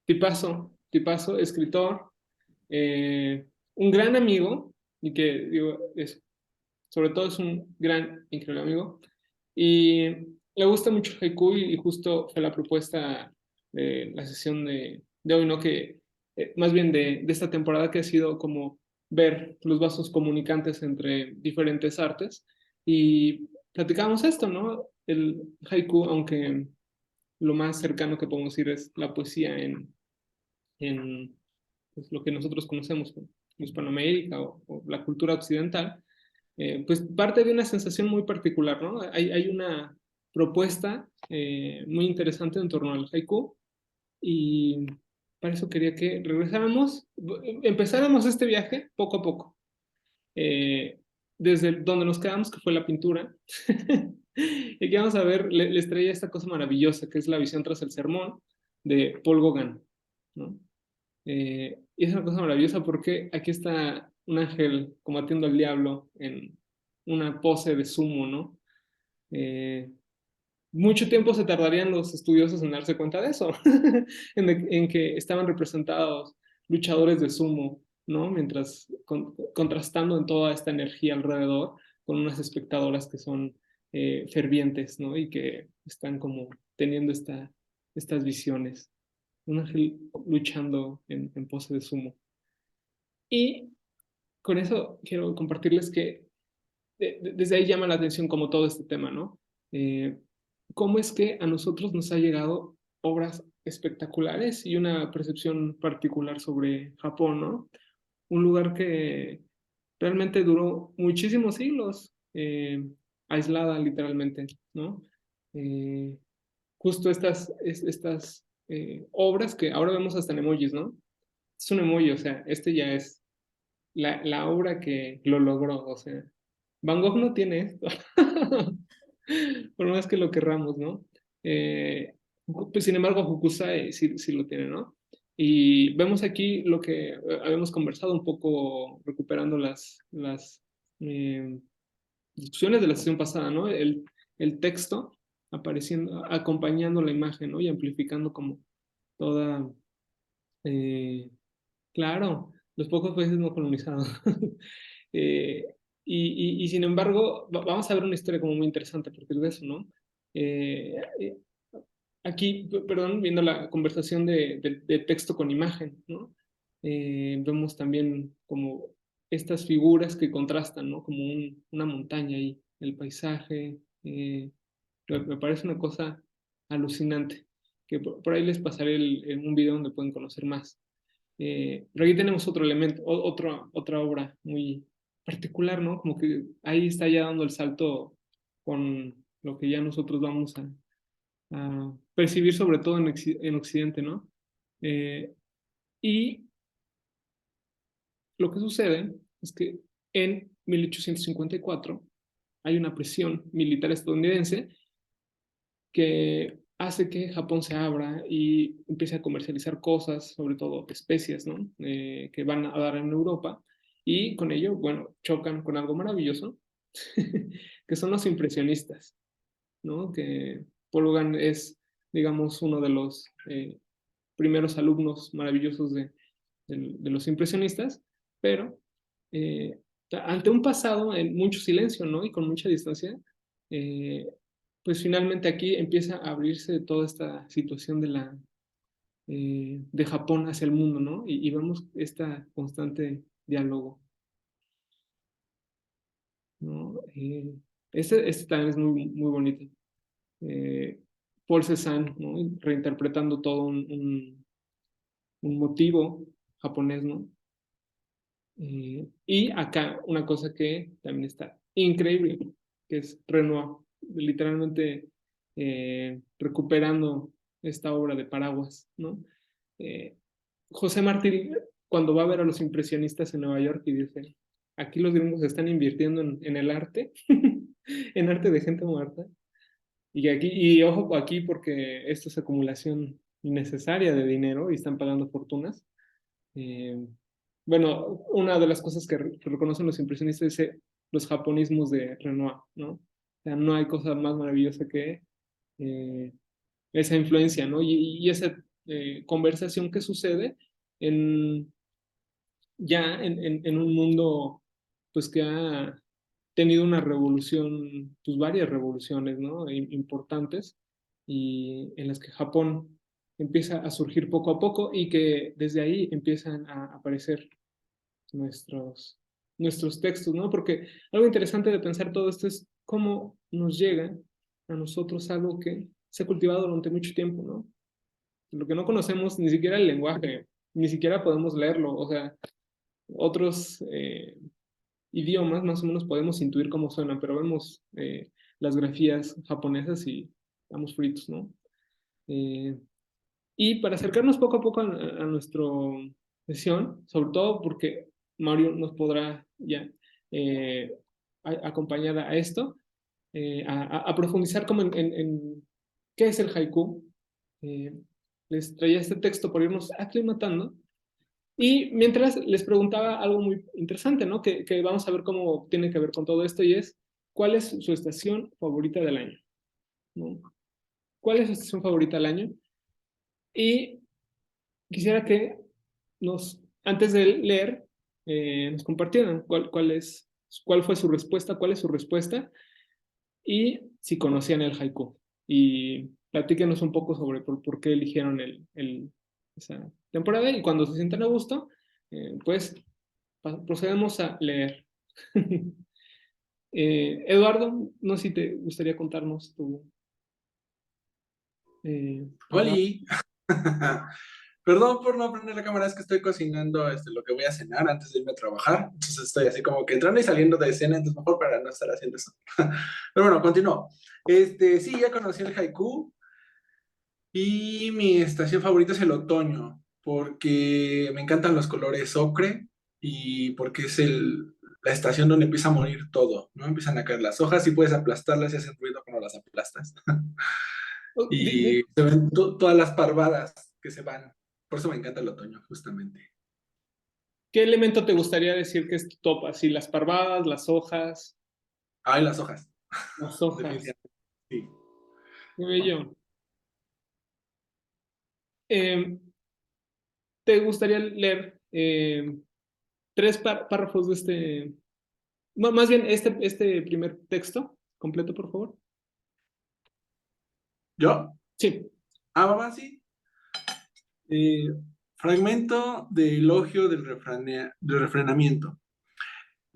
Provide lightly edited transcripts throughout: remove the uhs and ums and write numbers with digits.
tipazo, escritor, un gran amigo, y que digo, sobre todo es un gran, increíble amigo, y le gusta mucho el haiku y justo fue la propuesta de la sesión de hoy, ¿no? Que más bien de esta temporada que ha sido como ver los vasos comunicantes entre diferentes artes y platicábamos esto, ¿no? El haiku, aunque lo más cercano que podemos decir es la poesía en pues, lo que nosotros conocemos como Hispanoamérica o la cultura occidental, pues parte de una sensación muy particular, ¿no? Hay una propuesta muy interesante en torno al haiku y para eso quería que regresáramos, empezáramos este viaje poco a poco, eh, desde donde nos quedamos, que fue la pintura, y aquí vamos a ver, les traía esta cosa maravillosa que es la visión tras el sermón de Paul Gauguin, ¿no? Y es una cosa maravillosa porque aquí está un ángel combatiendo al diablo en una pose de sumo, ¿no? Eh, Mucho tiempo se tardarían los estudiosos en darse cuenta de eso, en que estaban representados luchadores de sumo, ¿no? Mientras contrastando en toda esta energía alrededor con unas espectadoras que son fervientes, ¿no? Y que están como teniendo estas visiones. Un ángel luchando en pose de sumo. Y con eso quiero compartirles que desde ahí llama la atención como todo este tema, ¿no? Eh, ¿Cómo es que a nosotros nos ha llegado obras espectaculares y una percepción particular sobre Japón, ¿no? Un lugar que realmente duró muchísimos siglos, aislada literalmente, ¿no? Eh, Justo estas obras que ahora vemos hasta en emojis, ¿no? Es un emoji, o sea, este ya es la obra que lo logró, o sea, Van Gogh no tiene esto, por más que lo querramos, ¿no? Eh, pues sin embargo, Hokusai sí lo tiene, ¿no? Y vemos aquí lo que habíamos conversado un poco, recuperando las eh, discusiones de la sesión pasada, ¿no? El texto apareciendo, acompañando la imagen, ¿no? Y amplificando como toda, eh, claro, los pocos países no colonizados. Eh, y sin embargo, vamos a ver una historia como muy interesante a partir de eso, ¿no? Eh, eh, Aquí, perdón, viendo la conversación de texto con imagen, ¿no? Vemos también como estas figuras que contrastan, ¿no? Como una montaña ahí, el paisaje. Me parece una cosa alucinante, que por ahí les pasaré un video donde pueden conocer más. Pero aquí tenemos otro elemento, otra obra muy particular, ¿no? Como que ahí está ya dando el salto con lo que ya nosotros vamos a percibir, sobre todo en Occidente, ¿no? Eh, y lo que sucede es que en 1854 hay una presión militar estadounidense que hace que Japón se abra y empiece a comercializar cosas, sobre todo especias, ¿no? Que van a dar en Europa. Y con ello, bueno, chocan con algo maravilloso, que son los impresionistas, ¿no? Que Paul Gauguin es, digamos, uno de los primeros alumnos maravillosos de los impresionistas, pero eh, ante un pasado en mucho silencio, ¿no? Y con mucha distancia, eh, pues finalmente aquí empieza a abrirse toda esta situación de Japón hacia el mundo, ¿no? Y vemos este constante diálogo, ¿no? Este también es muy bonito. Eh, Paul Cézanne, ¿no? Reinterpretando todo un motivo japonés, ¿no? Y acá una cosa que también está increíble, que es Renoir, literalmente recuperando esta obra de Paraguas, ¿no? Eh, José Martí, cuando va a ver a los impresionistas en Nueva York y dice, aquí los gringos están invirtiendo en el arte, en arte de gente muerta, y ojo aquí porque esto es acumulación innecesaria de dinero y están pagando fortunas. Eh, bueno, una de las cosas que reconocen los impresionistas es los japonismos de Renoir, ¿no? O sea, no hay cosa más maravillosa que eh, esa influencia, ¿no? Y ese conversación que sucede en, ya en un mundo pues que ha tenido una revolución, pues varias revoluciones, ¿no? Importantes y en las que Japón empieza a surgir poco a poco y que desde ahí empiezan a aparecer nuestros, nuestros textos, ¿no? Porque algo interesante de pensar todo esto es cómo nos llega a nosotros algo que se ha cultivado durante mucho tiempo, ¿no? Lo que no conocemos, ni siquiera el lenguaje, ni siquiera podemos leerlo, o sea, otros idiomas más o menos podemos intuir cómo suenan, pero vemos las grafías japonesas y estamos fritos, ¿no? Eh, y para acercarnos poco a poco a nuestra sesión, sobre todo porque Mario nos podrá ya eh, acompañar a esto, a profundizar como en qué es el haiku. Eh, Les traía este texto por irnos aclimatando. Y mientras les preguntaba algo muy interesante, ¿no? Que vamos a ver cómo tiene que ver con todo esto y es, ¿cuál es su estación favorita del año? ¿No? ¿Cuál es su estación favorita del año? Y quisiera que antes de leer, nos compartieran cuál fue su respuesta, cuál es su respuesta y si conocían el haiku. Y platíquenos un poco sobre por qué eligieron esa temporada y cuando se sientan a gusto, pues procedemos a leer. Eduardo, no sé si te gustaría contarnos tu primera. Oli. Perdón por no prender la cámara, es que estoy cocinando lo que voy a cenar antes de irme a trabajar. Entonces estoy así como que entrando y saliendo de escena, entonces mejor para no estar haciendo eso. Pero bueno, continúo. Sí, ya conocí el haiku y mi estación favorita es el otoño, porque me encantan los colores ocre y porque es la estación donde empieza a morir todo, ¿no? Empiezan a caer las hojas y puedes aplastarlas y hacen ruido cuando las aplastas. Oh, Y se ven todas las parvadas que se van. Por eso me encanta el otoño, justamente. ¿Qué elemento te gustaría decir que es tu top? Así, las parvadas, las hojas, Ay, las hojas, las hojas. definitivamente. Sí. Qué bello. Eh, ¿Te gustaría leer tres párrafos de más bien este primer texto completo, por favor? ¿Yo? Sí. Va, sí. Eh, Fragmento de elogio del refrenamiento.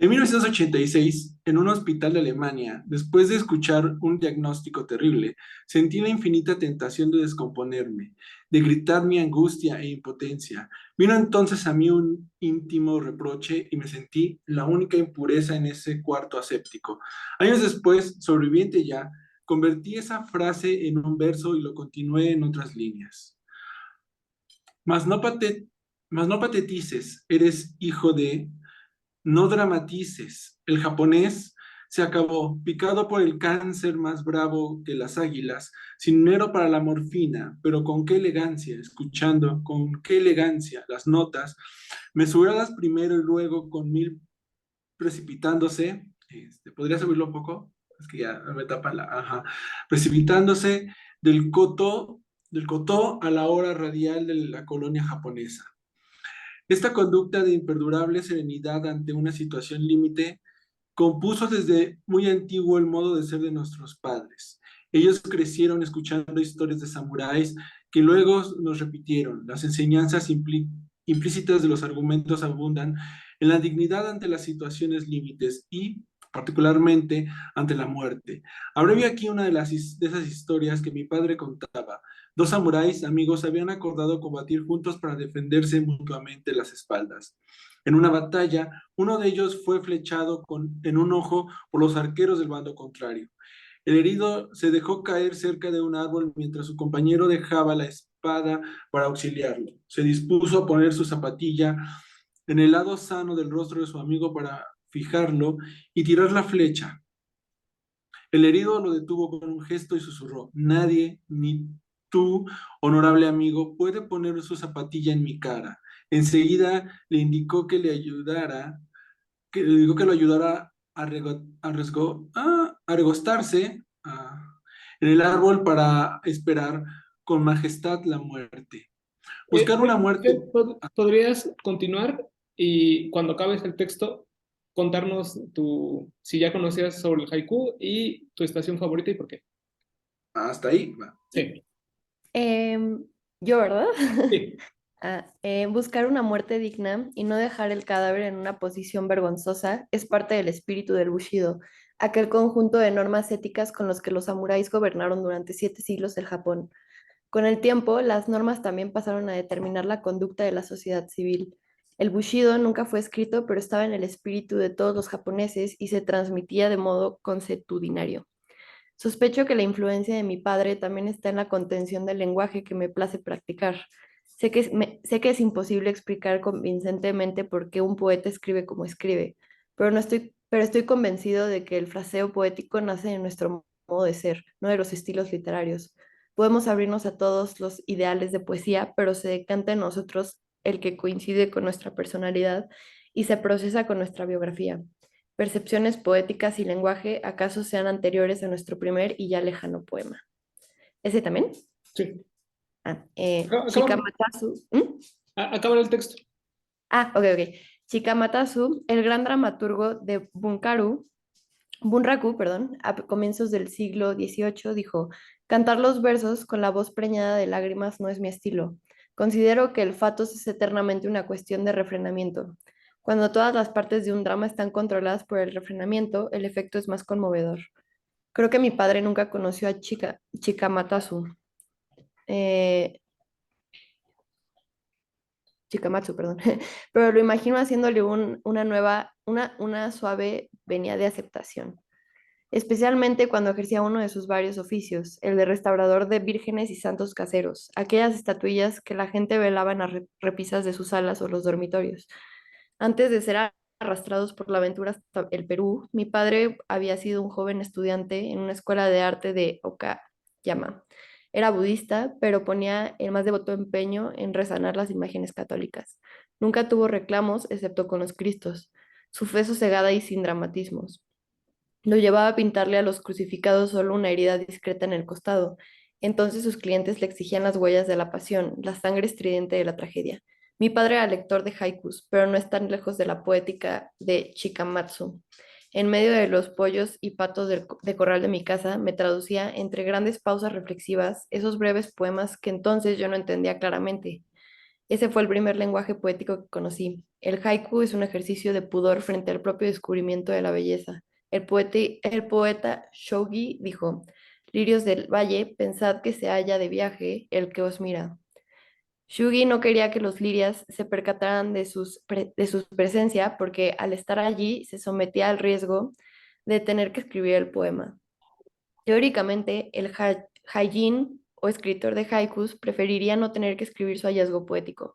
En 1986, en un hospital de Alemania, después de escuchar un diagnóstico terrible, sentí la infinita tentación de descomponerme, de gritar mi angustia e impotencia. Vino entonces a mí un íntimo reproche y me sentí la única impureza en ese cuarto aséptico. Años después, sobreviviente ya, convertí esa frase en un verso y lo continué en otras líneas. Mas no, mas no patetices, eres hijo de no dramatices. El japonés se acabó, picado por el cáncer más bravo que las águilas, sin dinero para la morfina, pero con qué elegancia, escuchando, con qué elegancia las notas, mesuradas primero y luego con mil precipitándose. ¿Podría subirlo un poco? Es que ya me tapa la... Ajá. Precipitándose del cotó a la hora radial de la colonia japonesa. Esta conducta de imperdurable serenidad ante una situación límite compuso desde muy antiguo el modo de ser de nuestros padres. Ellos crecieron escuchando historias de samuráis que luego nos repitieron. Las enseñanzas implícitas de los argumentos abundan en la dignidad ante las situaciones límites y particularmente ante la muerte. Abrevio aquí una de esas historias que mi padre contaba. Dos samuráis amigos habían acordado combatir juntos para defenderse mutuamente las espaldas. En una batalla, uno de ellos fue flechado en un ojo por los arqueros del bando contrario. El herido se dejó caer cerca de un árbol mientras su compañero dejaba la espada para auxiliarlo. Se dispuso a poner su zapatilla en el lado sano del rostro de su amigo para fijarlo y tirar la flecha. El herido lo detuvo con un gesto y susurró: Nadie, ni tú, honorable amigo, puede poner su zapatilla en mi cara. Enseguida le indicó que lo ayudara a recostarse en el árbol para esperar con majestad la muerte. Buscar una muerte. ¿Podrías continuar y cuando acabes el texto contarnos si ya conocías sobre el haiku y tu estación favorita y por qué? Hasta ahí. Va. Sí, Em, yo, ¿verdad? sí. Buscar una muerte digna y no dejar el cadáver en una posición vergonzosa es parte del espíritu del Bushido, aquel conjunto de normas éticas con los que los samuráis gobernaron durante 7 siglos el Japón. Con el tiempo, las normas también pasaron a determinar la conducta de la sociedad civil. El Bushido nunca fue escrito, pero estaba en el espíritu de todos los japoneses y se transmitía de modo consuetudinario. Sospecho que la influencia de mi padre también está en la contención del lenguaje que me place practicar. Sé que es imposible explicar convincentemente por qué un poeta escribe como escribe, pero estoy convencido de que el fraseo poético nace de nuestro modo de ser, no de los estilos literarios. Podemos abrirnos a todos los ideales de poesía, pero se decanta en nosotros el que coincide con nuestra personalidad y se procesa con nuestra biografía. Percepciones poéticas y lenguaje acaso sean anteriores a nuestro primer y ya lejano poema. ¿Ese también? Sí. Acaba, Chikamatsu. ¿Mm? acaba el texto. Ok, ok. Chikamatsu, el gran dramaturgo de Bunraku, perdón, a comienzos del siglo XVIII, dijo: cantar los versos con la voz preñada de lágrimas no es mi estilo. Considero que el fatos es eternamente una cuestión de refrenamiento. Cuando todas las partes de un drama están controladas por el refrenamiento, el efecto es más conmovedor. Creo que mi padre nunca conoció a Chikamatsu. Eh, Chikamatsu, perdón. Pero lo imagino haciéndole una suave venia de aceptación, especialmente cuando ejercía uno de sus varios oficios, el de restaurador de vírgenes y santos caseros, aquellas estatuillas que la gente velaba en las repisas de sus salas o los dormitorios. Antes de ser arrastrados por la aventura hasta el Perú, mi padre había sido un joven estudiante en una escuela de arte de Okayama. Era budista, pero ponía el más devoto empeño en resanar las imágenes católicas. Nunca tuvo reclamos excepto con los Cristos, su fe sosegada y sin dramatismos. Lo llevaba a pintarle a los crucificados solo una herida discreta en el costado. Entonces sus clientes le exigían las huellas de la pasión, la sangre estridente de la tragedia. Mi padre era lector de haikus, pero no es tan lejos de la poética de Chikamatsu. En medio de los pollos y patos de corral de mi casa, me traducía entre grandes pausas reflexivas esos breves poemas que entonces yo no entendía claramente. Ese fue el primer lenguaje poético que conocí. El haiku es un ejercicio de pudor frente al propio descubrimiento de la belleza. El poeta Shogi dijo: lirios del valle, pensad que se halla de viaje el que os mira. Shugi no quería que los lirias se percataran de su presencia porque al estar allí se sometía al riesgo de tener que escribir el poema. Teóricamente, el Haijin o escritor de haikus preferiría no tener que escribir su hallazgo poético.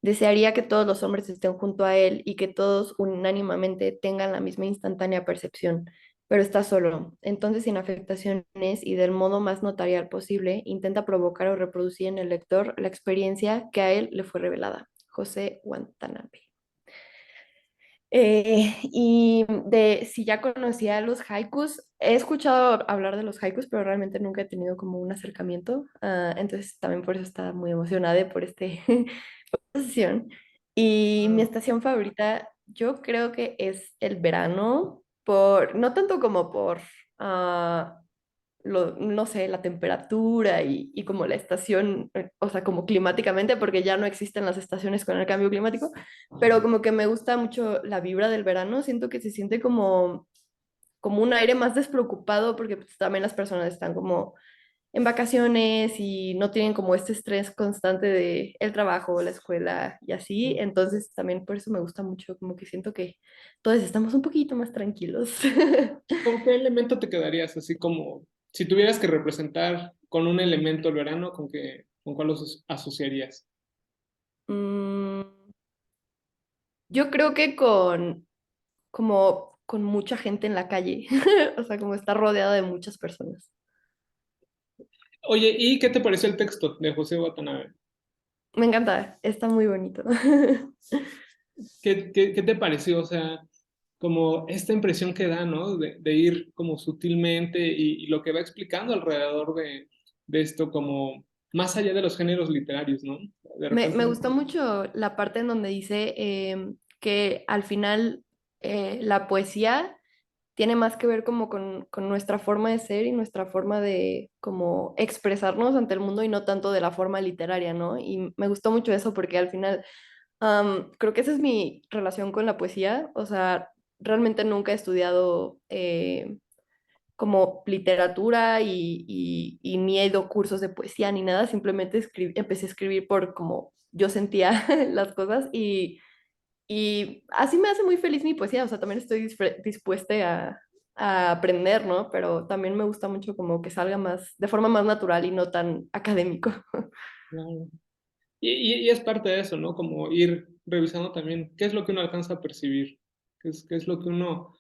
Desearía que todos los hombres estén junto a él y que todos unánimemente tengan la misma instantánea percepción, pero está solo. Entonces, sin afectaciones y del modo más notarial posible, intenta provocar o reproducir en el lector la experiencia que a él le fue revelada. José Watanabe. Y de si ya conocía los haikus, he escuchado hablar de los haikus, pero realmente nunca he tenido como un acercamiento. Entonces también por eso estaba muy emocionada por este sesión. Y mi estación favorita, yo creo que es el verano, no tanto como por ah, no sé, la temperatura y como la estación, o sea, como climáticamente, porque ya no existen las estaciones con el cambio climático, pero como que me gusta mucho la vibra del verano, siento que se siente como un aire más despreocupado, porque pues, también las personas están como en vacaciones y no tienen como este estrés constante de el trabajo, la escuela y así, entonces también por eso me gusta mucho, como que siento que todos estamos un poquito más tranquilos. ¿Con qué elemento te quedarías? Así como si tuvieras que representar con un elemento el verano, ¿con cuál los asociarías? Mm, yo creo que con mucha gente en la calle, o sea, como estar rodeada de muchas personas. Oye, ¿y qué te pareció el texto de José Watanabe? Me encanta, está muy bonito. ¿Qué te pareció? O sea, como esta impresión que da, ¿no? De ir como sutilmente y lo que va explicando alrededor de esto, como más allá de los géneros literarios, ¿no? De Me repente, gustó mucho la parte en donde dice que al final la poesía tiene más que ver como con nuestra forma de ser y nuestra forma de como expresarnos ante el mundo y no tanto de la forma literaria, ¿no? Y me gustó mucho eso porque al final creo que esa es mi relación con la poesía. O sea, realmente nunca he estudiado como literatura y ni he ido a cursos de poesía ni nada, simplemente empecé a escribir por como yo sentía las cosas y así me hace muy feliz mi poesía. O sea, también estoy dispuesta a aprender, ¿no? Pero también me gusta mucho como que salga más, de forma más natural y no tan académico. claro. Y es parte de eso, ¿no? Como ir revisando también qué es lo que uno alcanza a percibir, qué es lo que uno,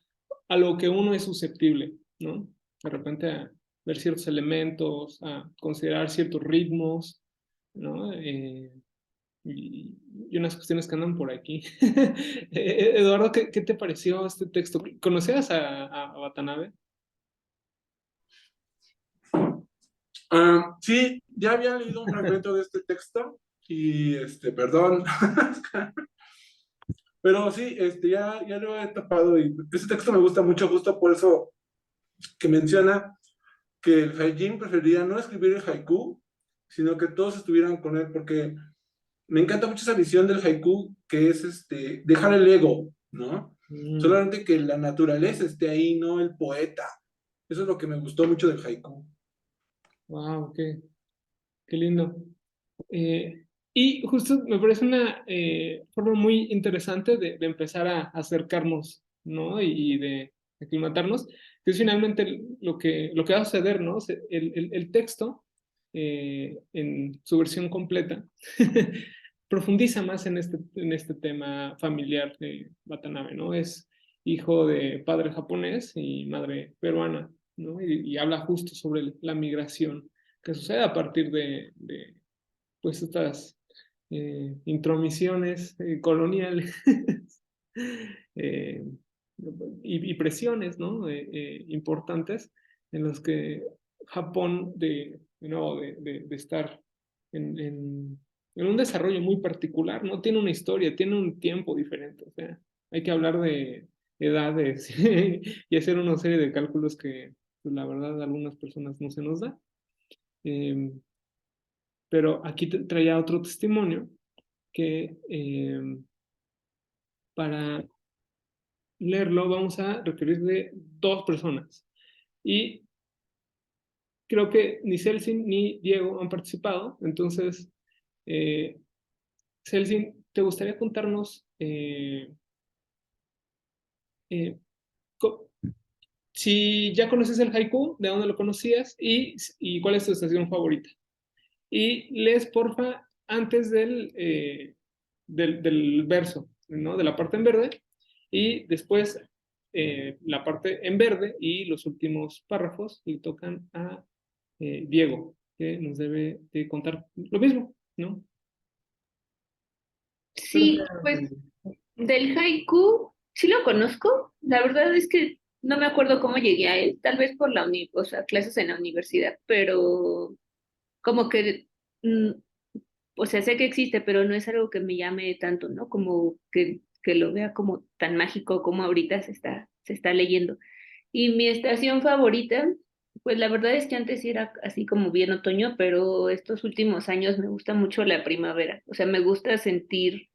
a lo que uno es susceptible, ¿no? De repente a ver ciertos elementos, a considerar ciertos ritmos, ¿no? Y unas cuestiones que andan por aquí. Eduardo, ¿qué te pareció este texto? ¿Conocías a Watanabe? Sí, ya había leído un fragmento de este texto y, perdón, pero sí, ya lo he tapado y ese texto me gusta mucho justo por eso que menciona que el Haijin preferiría no escribir el haiku, sino que todos estuvieran con él, porque me encanta mucho esa visión del haiku, que es dejar el ego, ¿no? Mm, Solamente que la naturaleza esté ahí, no el poeta. Eso es lo que me gustó mucho del haiku. wow, qué lindo. Eh, y justo me parece una forma muy interesante de empezar a acercarnos, ¿no? Y de aclimatarnos, que es finalmente lo que va a suceder, ¿no? El texto, en su versión completa, profundiza más en este tema familiar de Watanabe, ¿no? Es hijo de padre japonés y madre peruana, ¿no? Y habla justo sobre la migración que sucede a partir de pues estas intromisiones coloniales eh, y presiones, ¿no? Importantes en las que Japón no, de estar en un desarrollo muy particular, ¿no? Tiene una historia, tiene un tiempo diferente, o sea, hay que hablar de edades y hacer una serie de cálculos que, pues, la verdad, a algunas personas no se nos da. Eh, pero aquí traía otro testimonio que para leerlo vamos a requerir de dos personas. Y creo que ni Celsin ni Diego han participado. Entonces, eh, Celsin, ¿te gustaría contarnos eh, si ya conoces el haiku, de dónde lo conocías y cuál es tu estación favorita? Y lees, porfa, antes del verso, ¿no? De la parte en verde, y después la parte en verde y los últimos párrafos le tocan a Diego, que nos debe de contar lo mismo, ¿no? Espero Sí, pues que... del haiku sí lo conozco. La verdad es que no me acuerdo cómo llegué a él, tal vez por o sea, clases en la universidad, pero como que, o sea, sé que existe, pero no es algo que me llame tanto, ¿no? Como que lo vea como tan mágico como ahorita se está leyendo. Y mi estación favorita, pues la verdad es que antes sí era así como bien otoño, pero estos últimos años me gusta mucho la primavera. O sea, me gusta sentir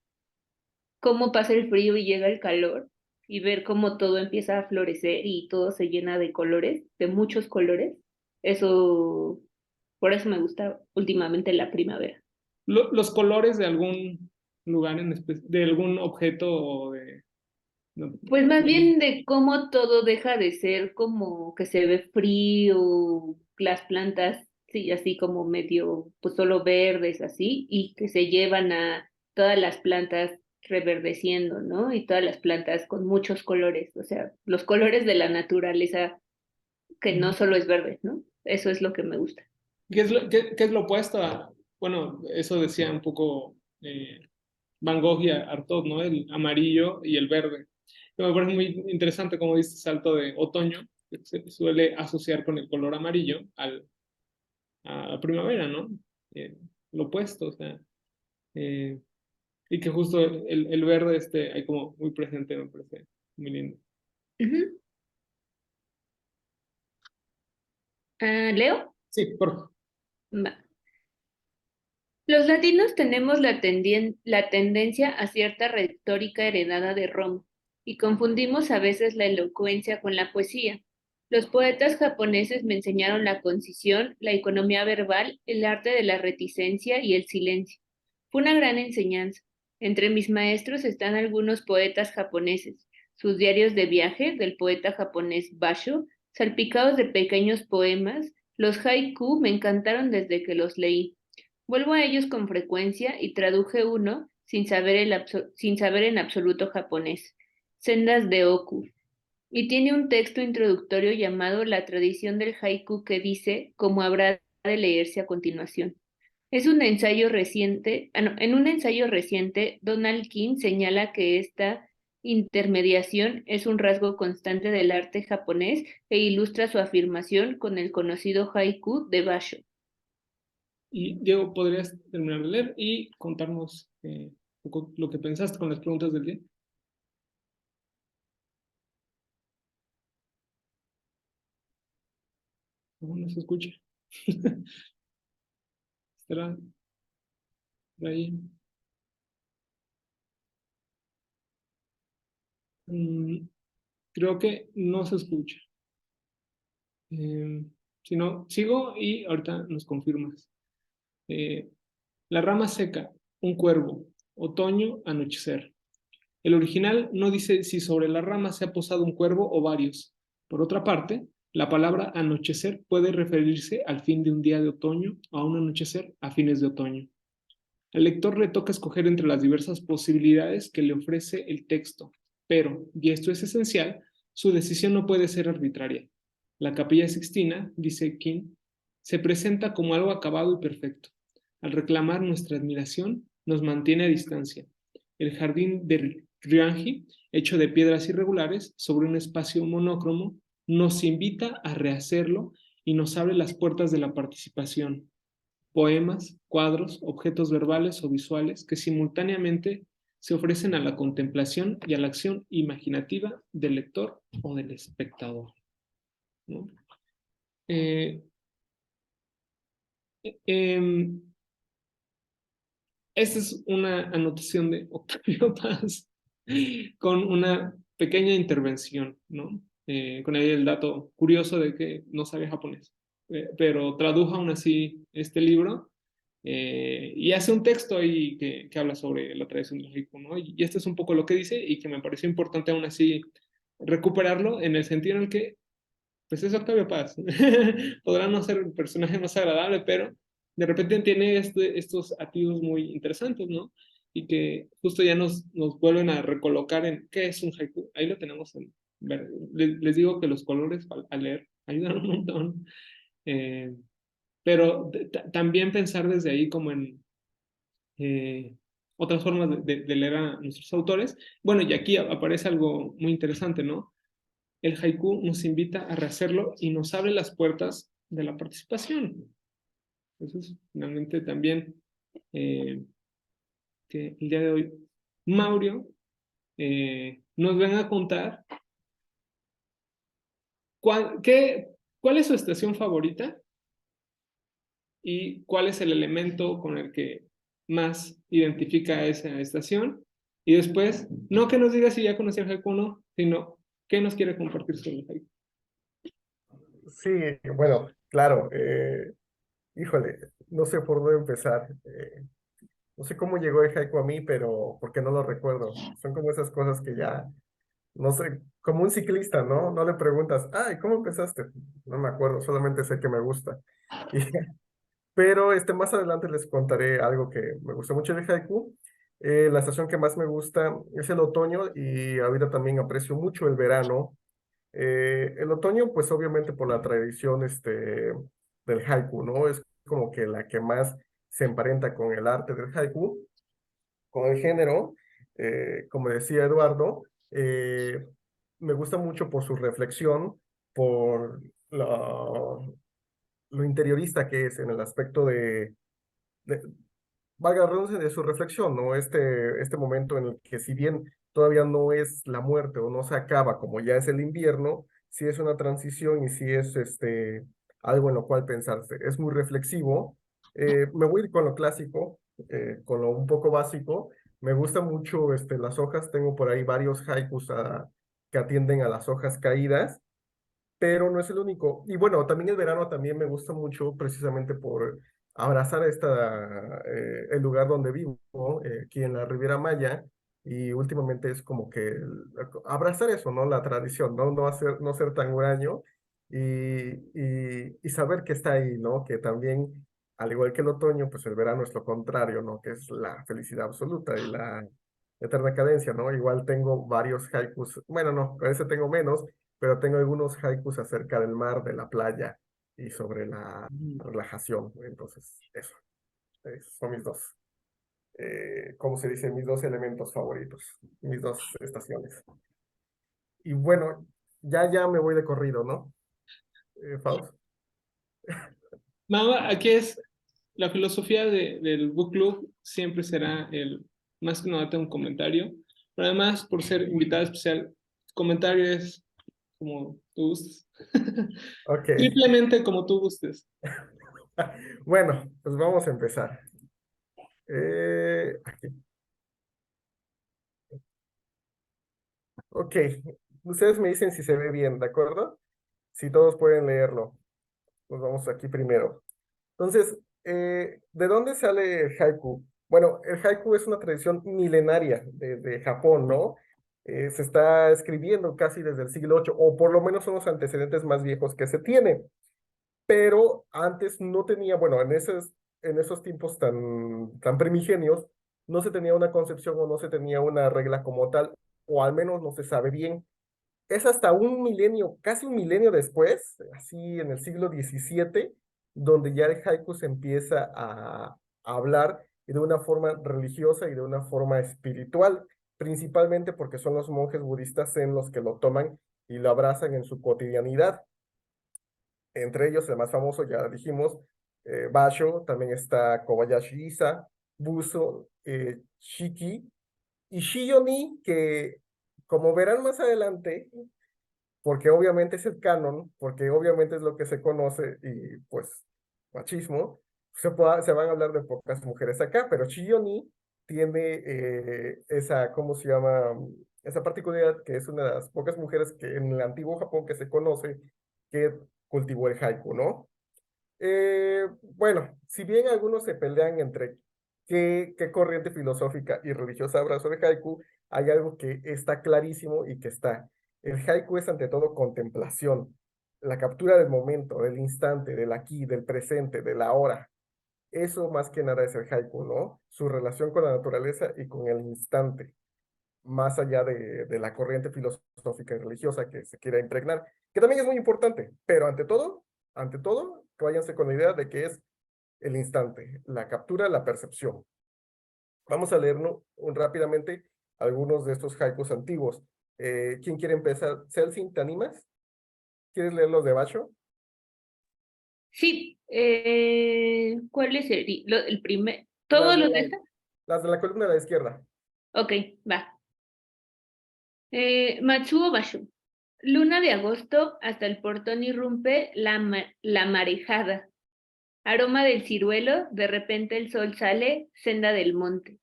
cómo pasa el frío y llega el calor y ver cómo todo empieza a florecer y todo se llena de colores, de muchos colores. Eso, por eso me gusta últimamente la primavera. Los colores de algún lugar de algún objeto o de... no, Pues más bien de cómo todo deja de ser como que se ve frío, las plantas, sí, así como medio, pues solo verdes, así, y que se llevan a todas las plantas reverdeciendo, ¿no? Y todas las plantas con muchos colores, o sea, los colores de la naturaleza que no solo es verde, ¿no? Eso es lo que me gusta. qué es lo opuesto a, bueno, eso decía un poco Van Gogh y Artaud, ¿no? El amarillo y el verde. Me parece muy interesante como dice salto de otoño, que se suele asociar con el color amarillo a la primavera, ¿no? lo opuesto, o sea, y que justo el verde ahí como muy presente, me parece muy lindo. Ujú. ¿Leo? Sí, por favor. Va. Los latinos tenemos la tendencia a cierta retórica heredada de Roma y confundimos a veces la elocuencia con la poesía. Los poetas japoneses me enseñaron la concisión, la economía verbal, el arte de la reticencia y el silencio. Fue una gran enseñanza. Entre mis maestros están algunos poetas japoneses, sus diarios de viaje del poeta japonés Basho, salpicados de pequeños poemas. Los haiku me encantaron desde que los leí. Vuelvo a ellos con frecuencia y traduje uno sin saber en absoluto japonés, Sendas de Oku, y tiene un texto introductorio llamado La tradición del haiku que dice cómo habrá de leerse a continuación. Es un ensayo reciente, no, en un ensayo reciente, Donald King señala que esta intermediación es un rasgo constante del arte japonés e ilustra su afirmación con el conocido haiku de Basho. Y Diego, ¿podrías terminar de leer y contarnos un poco lo que pensaste con las preguntas del día? No se escucha. ¿Estará por ahí? Mm, creo que no se escucha. Si no, sigo y ahorita nos confirmas. Eh, la rama seca, un cuervo, otoño, anochecer. El original no dice si sobre la rama se ha posado un cuervo o varios. Por otra parte, la palabra anochecer puede referirse al fin de un día de otoño o a un anochecer a fines de otoño. Al lector le toca escoger entre las diversas posibilidades que le ofrece el texto, pero, y esto es esencial, su decisión no puede ser arbitraria. La Capilla Sixtina, dice King, se presenta como algo acabado y perfecto. Al reclamar nuestra admiración, nos mantiene a distancia. El jardín de Rianji, hecho de piedras irregulares sobre un espacio monócromo, nos invita a rehacerlo y nos abre las puertas de la participación, poemas, cuadros, objetos verbales o visuales que simultáneamente se ofrecen a la contemplación y a la acción imaginativa del lector o del espectador, ¿no? Eh, eh, Esta es una anotación de Octavio Paz con una pequeña intervención, ¿no? Con ahí el dato curioso de que no sabía japonés, pero tradujo aún así este libro y hace un texto ahí que habla sobre la tradición del haiku, ¿no? Y este es un poco lo que dice y que me pareció importante aún así recuperarlo en el sentido en el que pues es Octavio Paz. Podrá no ser el personaje más agradable, pero de repente tiene estos atisbos muy interesantes, ¿no? Y que justo ya nos vuelven a recolocar en qué es un haiku. Ahí lo tenemos en ver. Les digo que los colores al leer ayudan un montón. Eh, pero también pensar desde ahí como en eh, otras formas de leer a nuestros autores. Bueno, y aquí aparece algo muy interesante, ¿no? El haiku nos invita a rehacerlo y nos abre las puertas de la participación. Entonces, finalmente también eh, que el día de hoy Mauro nos venga a contar cuál es su estación favorita y cuál es el elemento con el que más identifica esa estación. Y después, no que nos diga si ya conocía el haiku o no, sino qué nos quiere compartir sobre el haiku. Sí, bueno, claro, híjole, no sé por dónde empezar. No sé cómo llegó el haiku a mí, pero porque no lo recuerdo. Son como esas cosas que ya, no sé, como un ciclista, ¿no? No le preguntas, ay, ¿cómo empezaste? No me acuerdo, solamente sé que me gusta. Y, pero más adelante les contaré algo que me gusta mucho del haiku. La estación que más me gusta es el otoño y ahorita también aprecio mucho el verano. El otoño, pues obviamente por la tradición del haiku, ¿no? Es como que la que más se emparenta con el arte del haiku, con el género. Como decía Eduardo, me gusta mucho por su reflexión, por lo, lo interiorista que es en el aspecto de- valga la redundancia, de su reflexión, ¿no? Este momento en el que si bien todavía no es la muerte o no se acaba como ya es el invierno, sí es una transición y sí es algo en lo cual pensarse. Es muy reflexivo. Me voy a ir con lo clásico, con lo un poco básico. Me gusta mucho las hojas, tengo por ahí varios haikus que atienden a las hojas caídas, pero no es el único. Y bueno, también el verano también me gusta mucho precisamente por abrazar el lugar donde vivo, aquí en la Riviera Maya, y últimamente es como que abrazar eso, ¿no? La tradición, ¿no? No ser tan huraño y saber que está ahí, ¿no? Que también, al igual que el otoño, pues el verano es lo contrario, ¿no? Que es la felicidad absoluta y la eterna cadencia, ¿no? Igual tengo varios haikus, bueno, no, a ese tengo menos, pero tengo algunos haikus acerca del mar, de la playa y sobre la relajación. Entonces, eso, esos son mis dos, ¿cómo se dice? Mis dos elementos favoritos, mis dos estaciones. Y bueno, ya me voy de corrido, ¿no? Faust. Nada, aquí es la filosofía del book club, siempre será el más que nada un comentario, pero además por ser invitada especial, comentario es como tú gustes. Ok, Simplemente como tú gustes. bueno, pues vamos a empezar. Aquí. Ok, ustedes me dicen si se ve bien, ¿de acuerdo? Si todos pueden leerlo. Nos vamos aquí primero. Entonces, ¿de dónde sale el haiku? Bueno, el haiku es una tradición milenaria de Japón, ¿no? Se está escribiendo casi desde el siglo VIII, o por lo menos son los antecedentes más viejos que se tiene. Pero antes no tenía, bueno, en esos tiempos tan primigenios, no se tenía una concepción o no se tenía una regla como tal, o al menos no se sabe bien. Es hasta un milenio, casi un milenio después, así en el siglo XVII, donde ya el haiku se empieza a hablar y de una forma religiosa y de una forma espiritual, principalmente porque son los monjes budistas en los que lo toman y lo abrazan en su cotidianidad. Entre ellos, el más famoso, ya dijimos, Basho, también está Kobayashi Isa, Buso, Shiki y Shiyoni, que como verán más adelante, porque obviamente es el canon, porque obviamente es lo que se conoce y pues machismo, se van a hablar de pocas mujeres acá, pero Chiyoni tiene esa, ¿cómo se llama? Esa particularidad que es una de las pocas mujeres que en el antiguo Japón que se conoce que cultivó el haiku, ¿no? Bueno, si bien algunos se pelean entre qué corriente filosófica y religiosa habrá sobre haiku, hay algo que está clarísimo y que está. El haiku es ante todo contemplación, la captura del momento, del instante, del aquí, del presente, de la hora. Eso más que nada es el haiku, ¿no? Su relación con la naturaleza y con el instante, más allá de la corriente filosófica y religiosa que se quiera impregnar, que también es muy importante, pero ante todo, váyanse con la idea de que es el instante, la captura, la percepción. Vamos a leer rápidamente algunos de estos haikus antiguos. ¿Quién quiere empezar? Celsin, ¿te animas? ¿Quieres leer los de Basho? Sí, ¿cuál es el primer? Las ¿Todos de los de la, esta? las de la columna de la izquierda. Ok, va. Matsuo Basho. Luna de agosto, hasta el portón irrumpe la marejada. Aroma del ciruelo, de repente el sol sale, senda del monte.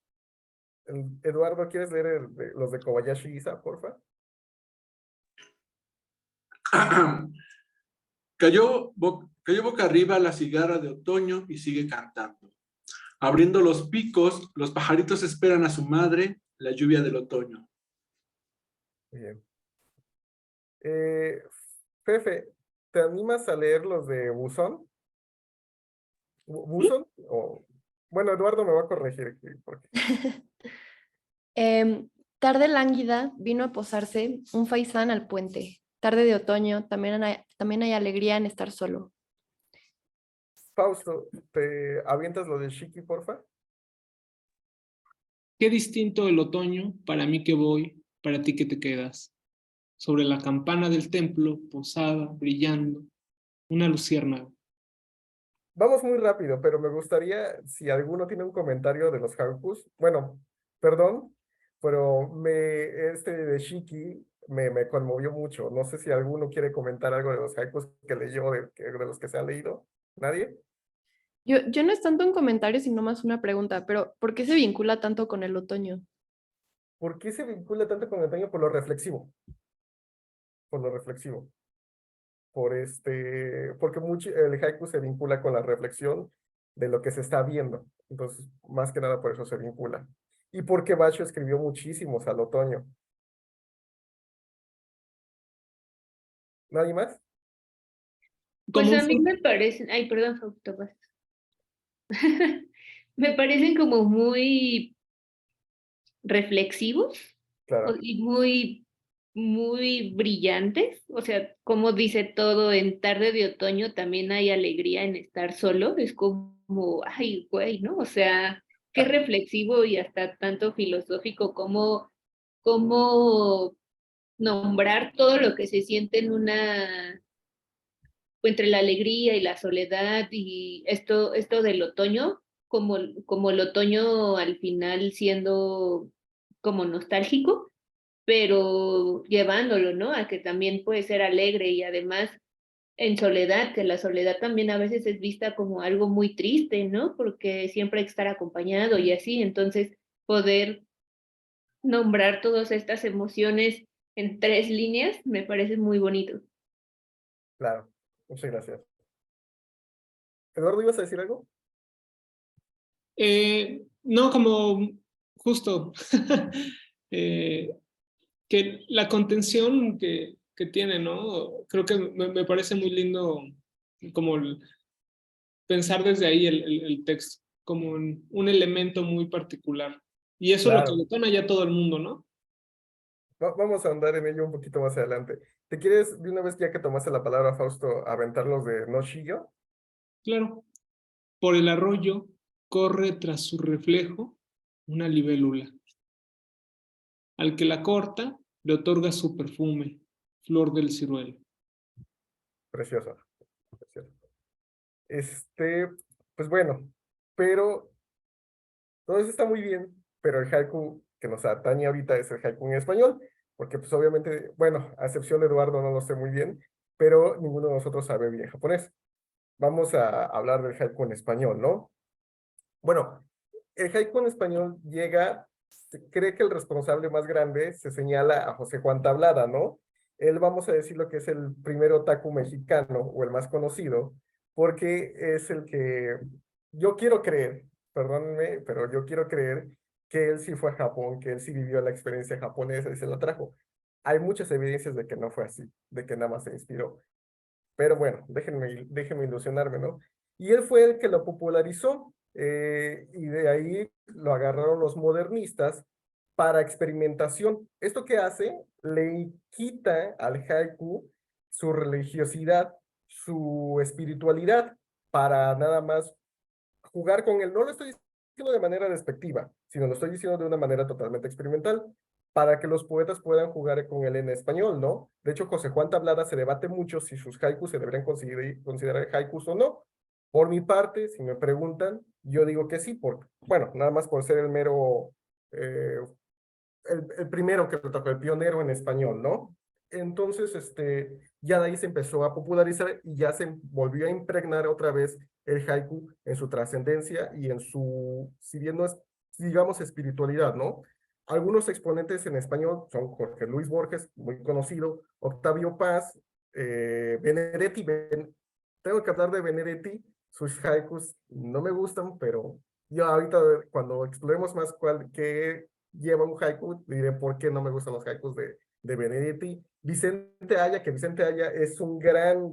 Eduardo, ¿quieres leer los de Kobayashi Isa, porfa? Cayó boca arriba la cigarra de otoño y sigue cantando. Abriendo los picos, los pajaritos esperan a su madre, la lluvia del otoño. Bien. Eh, Fefe, ¿te animas a leer los de Buzón? ¿Buzón? O... Bueno, Eduardo me va a corregir aquí, porque... Tarde lánguida vino a posarse un faisán al puente. Tarde de otoño, también hay alegría en estar solo. Fausto, ¿te avientas lo de Shiki, porfa? Qué distinto el otoño, para mí que voy, para ti que te quedas. Sobre la campana del templo, posada, brillando, una luciérnaga. Vamos muy rápido, pero me gustaría, si alguno tiene un comentario de los haikus, bueno, perdón, pero este de Shiki me conmovió mucho. No sé si alguno quiere comentar algo de los haikus que leyó, de los que se han leído. ¿Nadie? Yo no es tanto un comentario, sino más una pregunta, pero ¿por qué se vincula tanto con el otoño? ¿Por qué se vincula tanto con el otoño? Por lo reflexivo, por lo reflexivo. Porque mucho, el haiku se vincula con la reflexión de lo que se está viendo. Entonces, más que nada por eso se vincula. Y porque Basho escribió muchísimos al otoño. ¿Nadie más? Pues Como un a mí me parecen, ay, perdón, Fausto, vas. Me parecen como muy reflexivos Claro, y muy, muy brillantes. O sea, como dice todo, en tarde de otoño también hay alegría en estar solo. Es como, ay, güey, ¿no? O sea, qué reflexivo y hasta tanto filosófico como nombrar todo lo que se siente en una entre la alegría y la soledad y esto del otoño, como el otoño al final siendo como nostálgico, pero llevándolo, ¿no? A que también puede ser alegre y además en soledad, que la soledad también a veces es vista como algo muy triste, ¿no? Porque siempre hay que estar acompañado y así, entonces poder nombrar todas estas emociones en 3 líneas me parece muy bonito. claro. Muchas gracias. Eduardo, ¿ibas a decir algo? No, como justo eh, que la contención que tiene, ¿no? Creo que me parece muy lindo como pensar desde ahí el texto, como un elemento muy particular. Y eso es lo que Claro. detona ya todo el mundo, ¿no? Vamos a andar en ello un poquito más adelante. ¿Te quieres, de una vez ya que tomaste la palabra, Fausto, aventarlos de No Shigio? Claro. Por el arroyo corre tras su reflejo una libélula. Al que la corta, le otorga su perfume, flor del ciruelo. Precioso, precioso. Pues bueno, pero todo eso está muy bien, pero el haiku que nos atañe ahorita es el haiku en español, porque pues obviamente, bueno, a excepción de Eduardo no lo sé muy bien, pero ninguno de nosotros sabe bien japonés. Vamos a hablar del haiku en español, ¿no? Bueno, el haiku en español llega, se cree que el responsable más grande se señala a José Juan Tablada, ¿no? Él, vamos a decir lo que es el primer otaku mexicano o el más conocido, porque es el que yo quiero creer, perdónenme, pero yo quiero creer que él sí fue a Japón, que él sí vivió la experiencia japonesa y se la trajo. Hay muchas evidencias de que no fue así, de que nada más se inspiró. Pero bueno, déjenme ilusionarme, ¿no? Y él fue el que lo popularizó, y de ahí lo agarraron los modernistas para experimentación. ¿Esto qué hace? Le quita al haiku su religiosidad, su espiritualidad, para nada más jugar con él. No lo estoy diciendo de manera despectiva, sino lo estoy diciendo de una manera totalmente experimental, para que los poetas puedan jugar con él en español, ¿no? De hecho, José Juan Tablada se debate mucho si sus haikus se deberían considerar haikus o no. Por mi parte, si me preguntan, yo digo que sí, porque, bueno, nada más por ser el mero, eh, el primero que lo tocó, el pionero en español, ¿no? Entonces, ya de ahí se empezó a popularizar y ya se volvió a impregnar otra vez el haiku en su trascendencia y en su, si bien no es, digamos, espiritualidad, ¿no? Algunos exponentes en español son Jorge Luis Borges, muy conocido, Octavio Paz, Benedetti. Tengo que hablar de Benedetti, sus haikus no me gustan, pero yo ahorita cuando exploremos más qué lleva un haiku, diré por qué no me gustan los haikus de Benedetti. Vicente Aya, que Vicente Aya es un gran,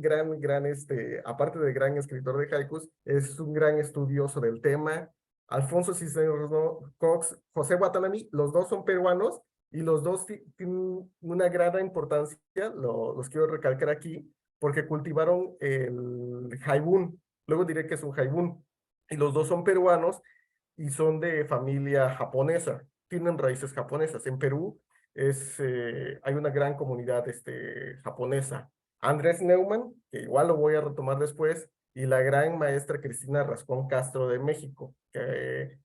aparte de gran escritor de haikus, es un gran estudioso del tema. Alfonso Cisneros Cox, José Watanabe, los dos son peruanos y los dos tienen una gran importancia, los quiero recalcar aquí, porque cultivaron el haibun. Luego diré que es un haibun. Y los dos son peruanos y son de familia japonesa, tienen raíces japonesas. En Perú hay una gran comunidad japonesa. Andrés Neumann, que igual lo voy a retomar después, y la gran maestra Cristina Rascón Castro de México, que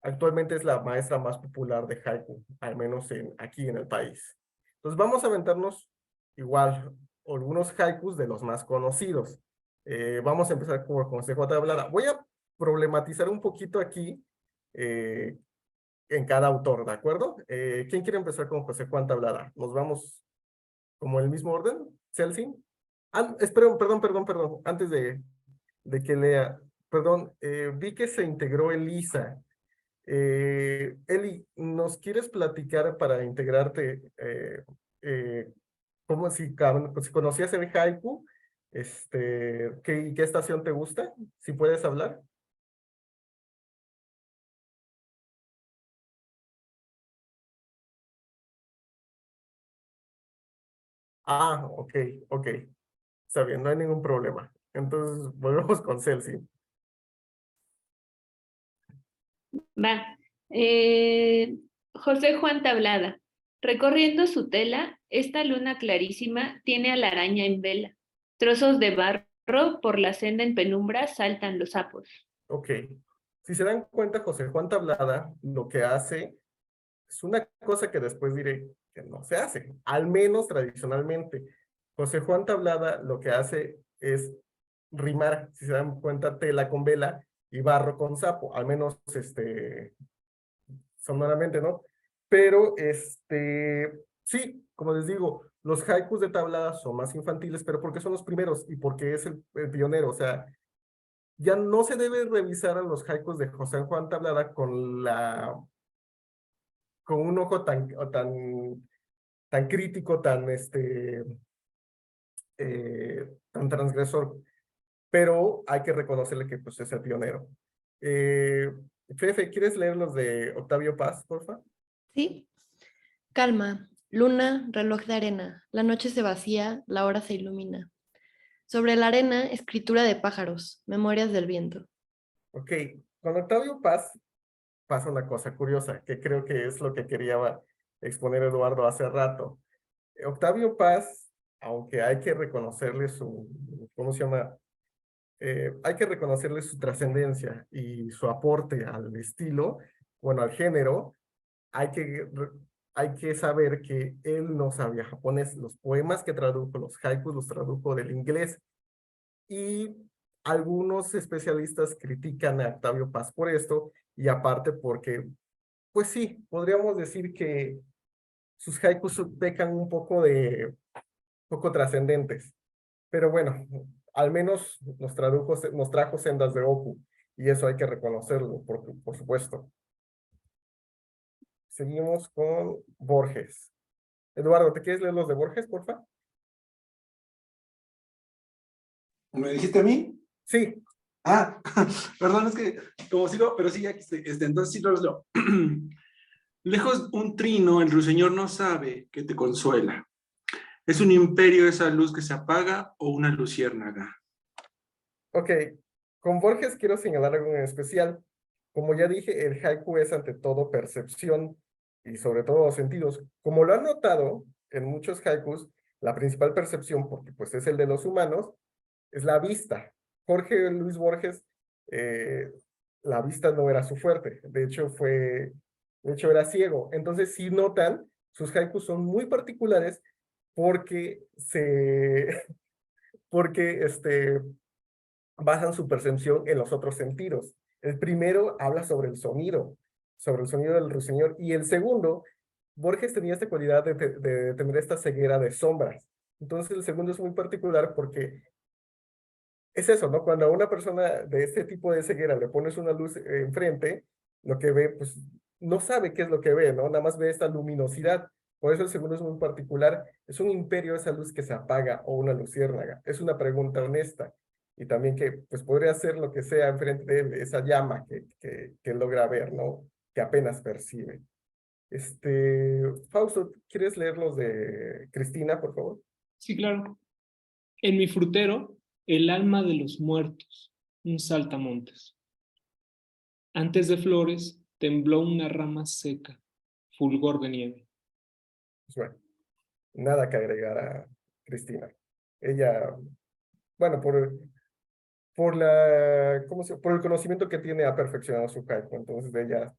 actualmente es la maestra más popular de haiku, al menos aquí en el país. Entonces vamos a aventarnos igual algunos haikus de los más conocidos. Vamos a empezar con José J. Tablada. Voy a problematizar un poquito aquí en cada autor, ¿de acuerdo? ¿Quién quiere empezar con José Juan Tablada? ¿Nos vamos como el mismo orden? ¿Celsin? Espera, perdón. Antes de que lea, perdón, vi que se integró Elisa. Eli, ¿nos quieres platicar para integrarte cómo si conocías el haiku? ¿Qué estación te gusta? Si puedes hablar. Ah, ok. Está bien, no hay ningún problema. Entonces, volvemos con Celsi. Va. José Juan Tablada. Recorriendo su tela, esta luna clarísima tiene a la araña en vela. Trozos de barro por la senda en penumbra saltan los sapos. Ok. Si se dan cuenta, José Juan Tablada lo que hace es una cosa que después diré que no se hace, al menos tradicionalmente. José Juan Tablada lo que hace es rimar, si se dan cuenta, tela con vela y barro con sapo, al menos sonoramente, ¿no? Pero sí, como les digo, los haikus de Tablada son más infantiles, pero porque son los primeros y porque es el pionero, o sea, ya no se debe revisar a los haikus de José Juan Tablada con un ojo tan crítico, tan transgresor, pero hay que reconocerle que pues, es el pionero. Fefe, ¿quieres leer los de Octavio Paz, porfa? ¿Sí? Calma, luna, reloj de arena, la noche se vacía, la hora se ilumina. Sobre la arena, escritura de pájaros, memorias del viento. Ok, con Octavio Paz pasa una cosa curiosa, que creo que es lo que quería exponer Eduardo hace rato. Octavio Paz, aunque hay que reconocerle ¿cómo se llama? Hay que reconocerle su trascendencia y su aporte al estilo, bueno, al género, hay que, hay que saber que él no sabía japonés. Los poemas que tradujo, los haikus, los tradujo del inglés. Y algunos especialistas critican a Octavio Paz por esto, y aparte porque, pues sí, podríamos decir que sus haikus pecan un poco trascendentes. Pero bueno, al menos nos trajo sendas de Oku, y eso hay que reconocerlo, por supuesto. Seguimos con Borges. Eduardo, ¿te quieres leer los de Borges, porfa? ¿Me dijiste a mí? Sí. Ah, perdón, es que como sigo, pero sí, aquí estoy. Entonces sí los leo. Lejos un trino, el ruiseñor no sabe que te consuela. ¿Es un imperio esa luz que se apaga o una luciérnaga? Ok, con Borges quiero señalar algo en especial. Como ya dije, el haiku es ante todo percepción y sobre todo sentidos. Como lo han notado en muchos haikus, la principal percepción, porque pues es el de los humanos, es la vista. Jorge Luis Borges, eh, la vista no era su fuerte, de hecho era ciego. Entonces, si notan, sus haikus son muy particulares porque porque basan su percepción en los otros sentidos. El primero habla sobre el sonido del ruiseñor, y el segundo, Borges tenía esta cualidad de tener esta ceguera de sombras. Entonces, el segundo es muy particular porque es eso, ¿no? Cuando a una persona de este tipo de ceguera le pones una luz enfrente, lo que ve, pues, no sabe qué es lo que ve, ¿no? Nada más ve esta luminosidad. Por eso el segundo es muy particular. ¿Es un imperio esa luz que se apaga o una luciérnaga? Es una pregunta honesta. Y también que, pues, podría ser lo que sea enfrente de él, esa llama que logra ver, ¿no? Que apenas percibe. Fausto, ¿quieres leer los de Cristina, por favor? Sí, claro. En mi frutero, el alma de los muertos, un saltamontes. Antes de flores, tembló una rama seca, fulgor de nieve. Pues bueno, nada que agregar a Cristina. Ella, bueno, por el conocimiento que tiene, ha perfeccionado su haiku. Entonces, de ella,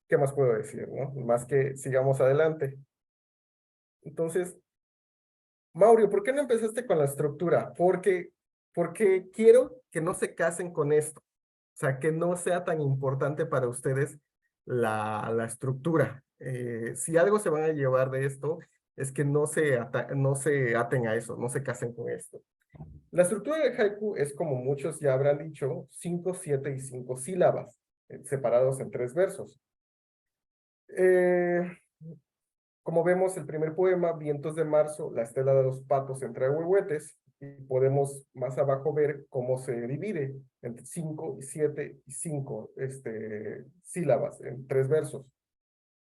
¿qué más puedo decir, no? Más que sigamos adelante. Entonces, Mauricio, ¿por qué no empezaste con la estructura? Porque quiero que no se casen con esto. O sea, que no sea tan importante para ustedes la estructura. Si algo se van a llevar de esto, es que no se aten a eso, no se casen con esto. La estructura del haiku es, como muchos ya habrán dicho, 5, 7 y 5 sílabas, separados en 3 versos. Como vemos, el primer poema, Vientos de Marzo, la estela de los patos entre ahuehuetes, y podemos más abajo ver cómo se divide entre 5, 7 y 5 sílabas en 3 versos.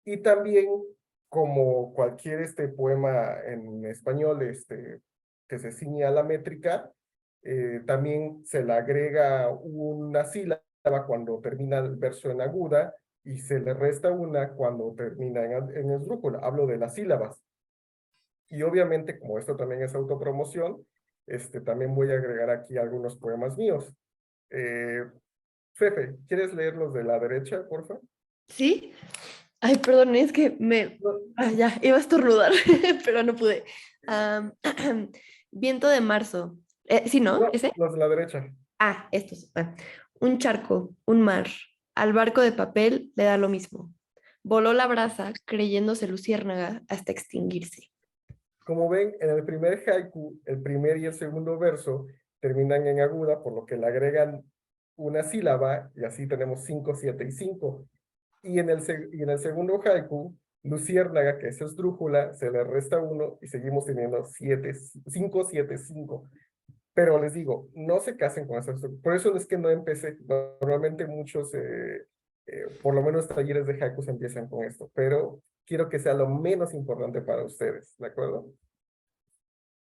Y también, como cualquier poema en español que se ciñe a la métrica, también se le agrega una sílaba cuando termina el verso en aguda y se le resta una cuando termina en esdrújula. Hablo de las sílabas. Y obviamente, como esto también es autopromoción, también voy a agregar aquí algunos poemas míos. Fefe, ¿quieres leer los de la derecha, por favor? ¿Sí? Ay, perdón, es que ya, iba a estornudar, pero no pude. Am, Viento de marzo. ¿Sí, no? No, ¿Ese? los de la derecha. Estos. Un charco, un mar. Al barco de papel le da lo mismo. Voló la brasa creyéndose luciérnaga hasta extinguirse. Como ven, en el primer haiku, el primer y el segundo verso terminan en aguda, por lo que le agregan una sílaba, y así tenemos 5, 7 y 5. Y en el segundo haiku, luciérnaga, que es esdrújula, se le resta uno y seguimos teniendo 5, 7, 5. Pero les digo, no se casen con eso. Por eso es que no empecé. Normalmente muchos, por lo menos talleres de haikus empiezan con esto, pero quiero que sea lo menos importante para ustedes, ¿de acuerdo?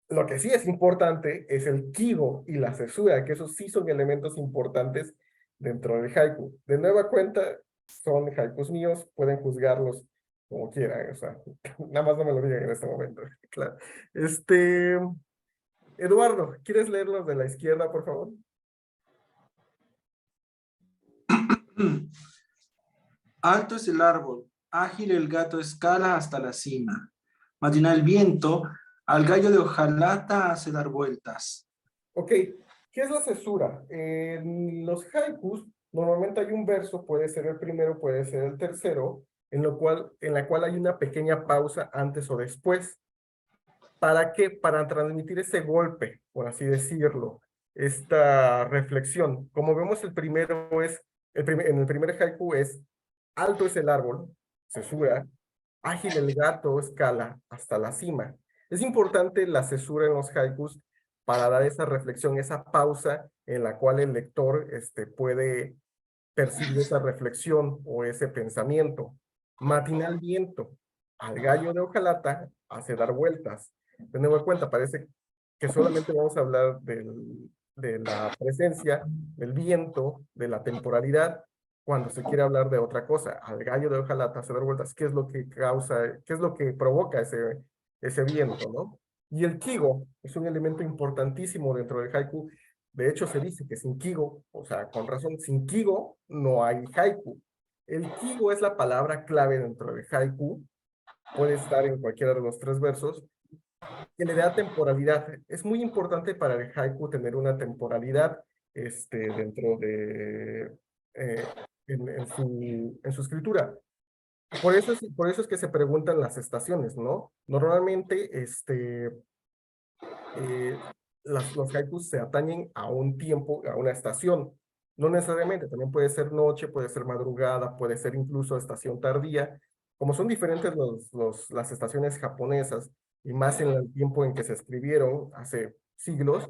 Lo que sí es importante es el kigo y la cesura, que esos sí son elementos importantes dentro del haiku. De nueva cuenta, son haikus míos, pueden juzgarlos como quieran, o sea, nada más no me lo digan en este momento, claro. Eduardo, ¿quieres leerlos de la izquierda, por favor? Alto es el árbol, ágil el gato escala hasta la cima. Matinal viento, al gallo de hojalata hace dar vueltas. Ok, ¿qué es la cesura? En los haikus, normalmente hay un verso, puede ser el primero, puede ser el tercero, en la cual hay una pequeña pausa antes o después. ¿Para qué? Para transmitir ese golpe, por así decirlo, esta reflexión. Como vemos, en el primer haiku es, alto es el árbol, cesura, ágil el gato escala hasta la cima. Es importante la cesura en los haikus para dar esa reflexión, esa pausa en la cual el lector puede percibir esa reflexión o ese pensamiento. Matinal viento, al gallo de hojalata hace dar vueltas. De nuevo cuenta, parece que solamente vamos a hablar de la presencia, del viento, de la temporalidad, cuando se quiere hablar de otra cosa. Al gallo de hojalata hace dar vueltas. ¿Qué es lo que causa, qué es lo que provoca ese viento, ¿no? Y el kigo es un elemento importantísimo dentro del haiku. De hecho, se dice que sin kigo, o sea, con razón, sin kigo no hay haiku. El kigo es la palabra clave dentro del haiku. Puede estar en cualquiera de los 3 versos, que le da temporalidad. Es muy importante para el haiku tener una temporalidad dentro de eh, en su escritura. Por eso es que se preguntan las estaciones, ¿no? Normalmente los haikus se atañen a un tiempo, a una estación. No necesariamente, también puede ser noche, puede ser madrugada, puede ser incluso estación tardía. Como son diferentes las estaciones japonesas, y más en el tiempo en que se escribieron, hace siglos,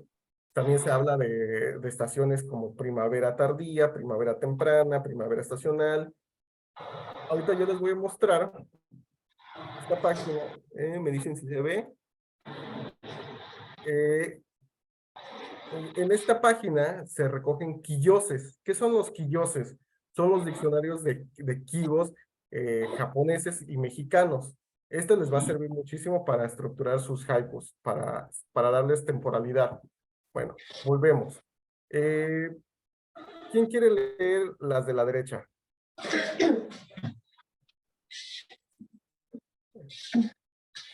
también se habla de estaciones como primavera tardía, primavera temprana, primavera estacional. Ahorita yo les voy a mostrar esta página, me dicen si se ve. Eh, en esta página se recogen quilloses. ¿Qué son los quilloses? Son los diccionarios de quibos japoneses y mexicanos. Esto les va a servir muchísimo para estructurar sus haikus, para darles temporalidad. Bueno, volvemos. Eh, ¿Quién quiere leer las de la derecha?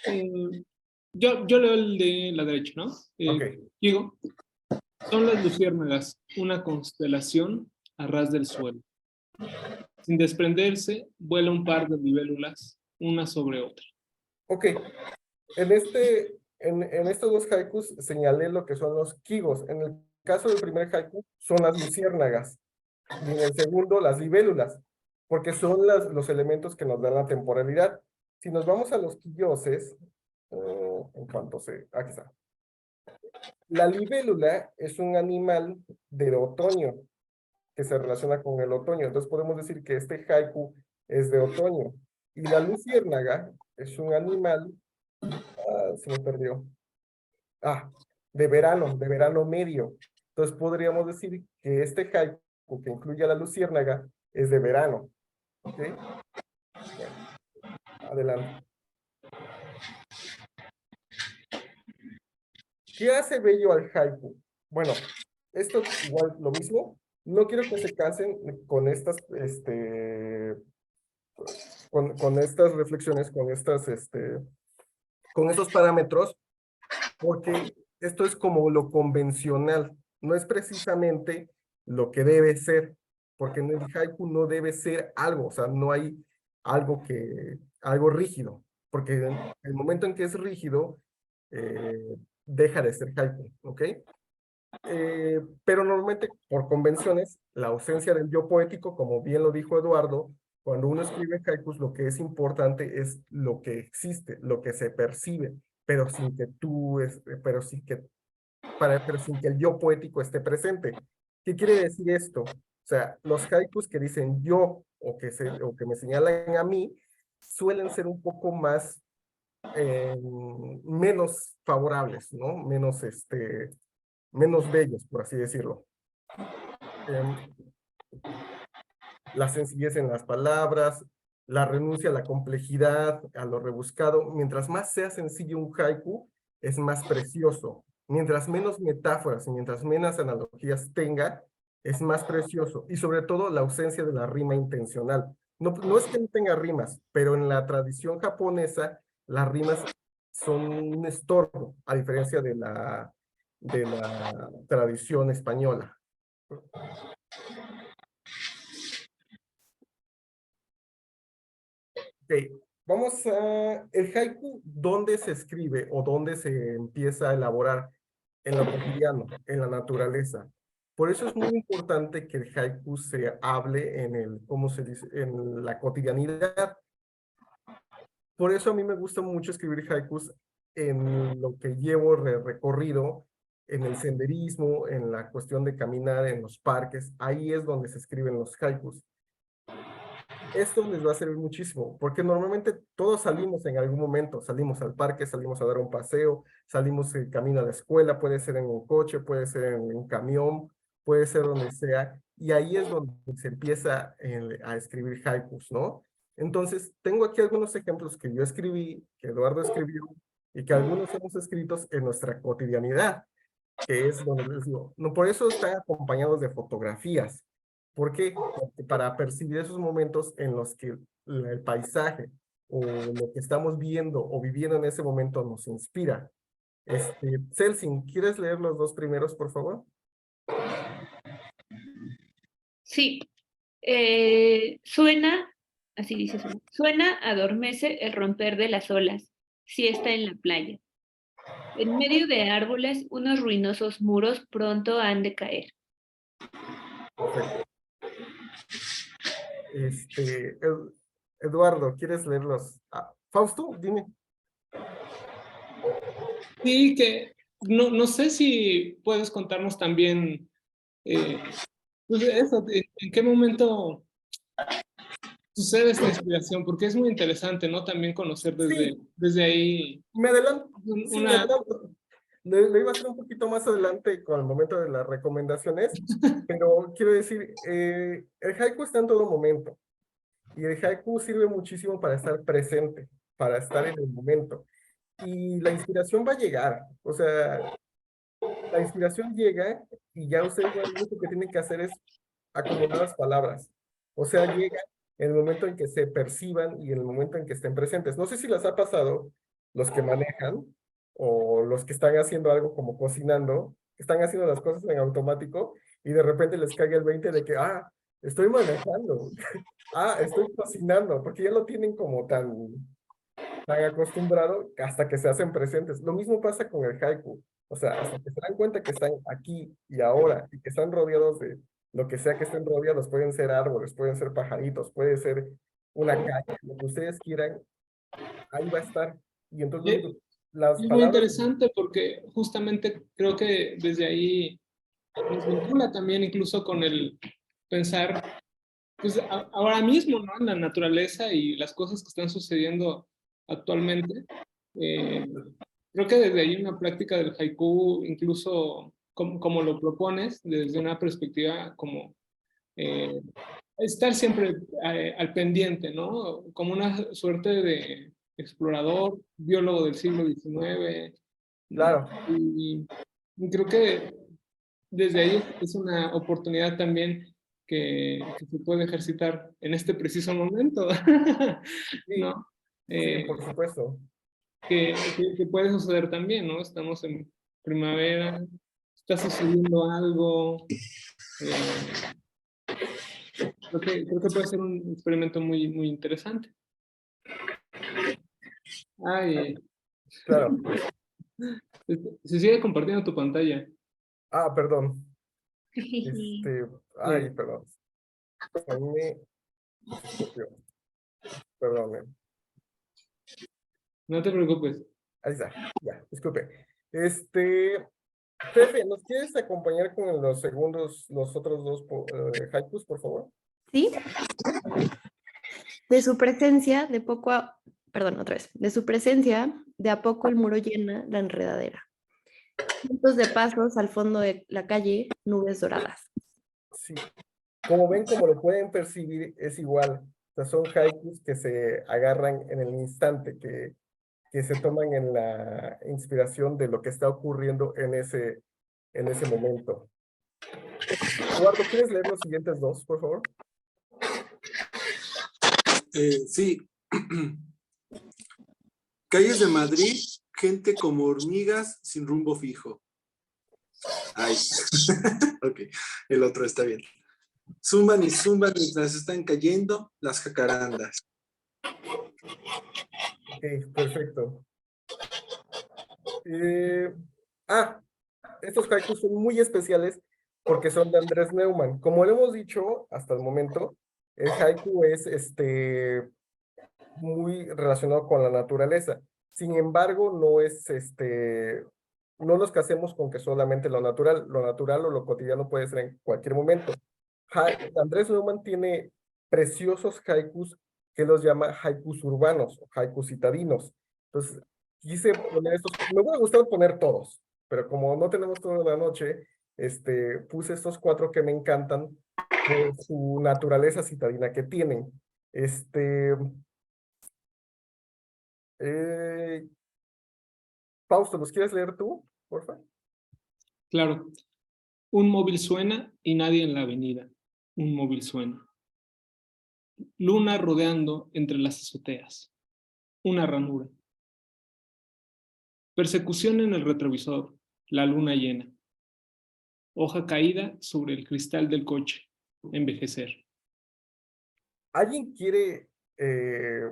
Eh, yo leo el de la derecha, ¿no? Ok. Digo, son las luciérnagas, una constelación a ras del suelo. Sin desprenderse, vuela un par de libélulas, una sobre otra. Ok. En estos dos haikus señalé lo que son los kigos. En el caso del primer haiku son las luciérnagas. Y en el segundo, las libélulas, porque son los elementos que nos dan la temporalidad. Si nos vamos a los quilloses, en cuanto aquí está. La libélula es un animal del otoño, que se relaciona con el otoño. Entonces podemos decir que este haiku es de otoño. Y la luciérnaga es un animal, se me perdió, de verano medio. Entonces podríamos decir que este haiku que incluye a la luciérnaga es de verano. ¿Ok? Bueno, adelante. ¿Qué hace bello al haiku? Bueno, esto igual lo mismo. No quiero que se casen con estas, con estas reflexiones, con estos parámetros, porque esto es como lo convencional, no es precisamente lo que debe ser, porque en el haiku no debe ser algo, o sea, no hay algo rígido, porque en el momento en que es rígido, deja de ser haiku, ¿ok? Pero normalmente por convenciones, la ausencia del yo poético, como bien lo dijo Eduardo, cuando uno escribe haikus, lo que es importante es lo que existe, lo que se percibe, pero sin que pero sin que el yo poético esté presente. ¿Qué quiere decir esto? O sea, los haikus que dicen yo o que me señalan a mí suelen ser un poco más menos favorables, ¿no? Menos bellos, por así decirlo. La sencillez en las palabras, la renuncia a la complejidad, a lo rebuscado. Mientras más sea sencillo un haiku, es más precioso. Mientras menos metáforas y mientras menos analogías tenga, es más precioso. Y sobre todo la ausencia de la rima intencional. No es que no tenga rimas, pero en la tradición japonesa, las rimas son un estorbo, a diferencia de la tradición española. Ok, vamos a el haiku, ¿dónde se escribe o dónde se empieza a elaborar? En lo cotidiano, en la naturaleza. Por eso es muy importante que el haiku se hable ¿cómo se dice? En la cotidianidad. Por eso a mí me gusta mucho escribir haikus en lo que llevo recorrido, en el senderismo, en la cuestión de caminar en los parques. Ahí es donde se escriben los haikus. Esto les va a servir muchísimo, porque normalmente todos salimos en algún momento, salimos al parque, salimos a dar un paseo, salimos en camino a la escuela, puede ser en un coche, puede ser en un camión, puede ser donde sea, y ahí es donde se empieza a escribir haikus, ¿no? Entonces, tengo aquí algunos ejemplos que yo escribí, que Eduardo escribió, y que algunos hemos escrito en nuestra cotidianidad, que es donde les digo, no, por eso están acompañados de fotografías. ¿Por qué? Porque para percibir esos momentos en los que el paisaje o lo que estamos viendo o viviendo en ese momento nos inspira. Celsin, ¿quieres leer los dos primeros, por favor? Sí. Así dice, suena, adormece el romper de las olas, siesta en la playa. En medio de árboles, unos ruinosos muros pronto han de caer. Perfecto. Eduardo, ¿quieres leerlos? Fausto, dime. Sí, que no sé si puedes contarnos también, pues eso, en qué momento sucede esta inspiración, porque es muy interesante, ¿no? También conocer Sí, desde ahí me adelanto. Sí, me una... adelanto. Lo iba a hacer un poquito más adelante con el momento de las recomendaciones, pero quiero decir, el haiku está en todo momento y el haiku sirve muchísimo para estar presente, para estar en el momento y la inspiración va a llegar. O sea, la inspiración llega y ya ustedes lo único que tienen que hacer es acomodar las palabras. O sea, llega en el momento en que se perciban y en el momento en que estén presentes. No sé si les ha pasado los que manejan o los que están haciendo algo como cocinando, están haciendo las cosas en automático y de repente les cae el 20 de que, estoy manejando, estoy cocinando, porque ya lo tienen como tan acostumbrado hasta que se hacen presentes. Lo mismo pasa con el haiku. O sea, hasta que se dan cuenta que están aquí y ahora y que están rodeados de lo que sea que estén rodeados, pueden ser árboles, pueden ser pajaritos, puede ser una calle, lo que ustedes quieran, ahí va a estar. Y entonces lo único, las Es muy palabras, interesante porque justamente creo que desde ahí nos vincula también incluso con el pensar, pues ahora mismo, ¿no? En la naturaleza y las cosas que están sucediendo actualmente. Eh, Creo que desde ahí una práctica del haiku, incluso como lo propones, desde una perspectiva como eh, estar siempre al pendiente, ¿no? Como una suerte de explorador, biólogo del siglo XIX, ¿no? claro, Y creo que desde ahí es una oportunidad también que se puede ejercitar en este preciso momento, sí, ¿no? sí, Eh, por supuesto. que puede suceder también, ¿no? Estamos en primavera, está sucediendo algo, eh, creo que puede ser un experimento muy, muy interesante. Ay, Claro. se sigue compartiendo tu pantalla. Perdón. Este, Sí, perdón. A mí se copió. Perdón. no te preocupes. Ahí está. Ya, disculpe. Pepe, ¿nos quieres acompañar con los otros dos haikus, por favor? ¿Sí? De su presencia, de poco a... Perdón, otra vez. De su presencia, de a poco el muro llena la enredadera. Cientos de pasos al fondo de la calle, nubes doradas. Sí. Como ven, como lo pueden percibir, es igual. O sea, son haikus que se agarran en el instante, que se toman en la inspiración de lo que está ocurriendo en ese momento. Eduardo, ¿quieres leer los siguientes dos, por favor? Sí. Calles de Madrid, gente como hormigas sin rumbo fijo. Ay. Ok, el otro está bien. Zumban y zumban mientras están cayendo las jacarandas. Ok, perfecto. Estos haikus son muy especiales porque son de Andrés Neumann. Como lo hemos dicho hasta el momento, el haiku es muy relacionado con la naturaleza. Sin embargo, no nos casemos con que solamente lo natural o lo cotidiano puede ser en cualquier momento. Andrés Neumann tiene preciosos haikus que los llama haikus urbanos o haikus citadinos. Entonces, quise poner estos, me hubiera gustado poner todos, pero como no tenemos toda la noche, puse estos cuatro que me encantan por su naturaleza citadina que tienen. Este, eh, Fausto, ¿los quieres leer tú, por favor? Claro. Un móvil suena y nadie en la avenida. Un móvil suena. Luna rodeando entre las azoteas. Una ranura. Persecución en el retrovisor. La luna llena. Hoja caída sobre el cristal del coche. Envejecer. ¿Alguien eh,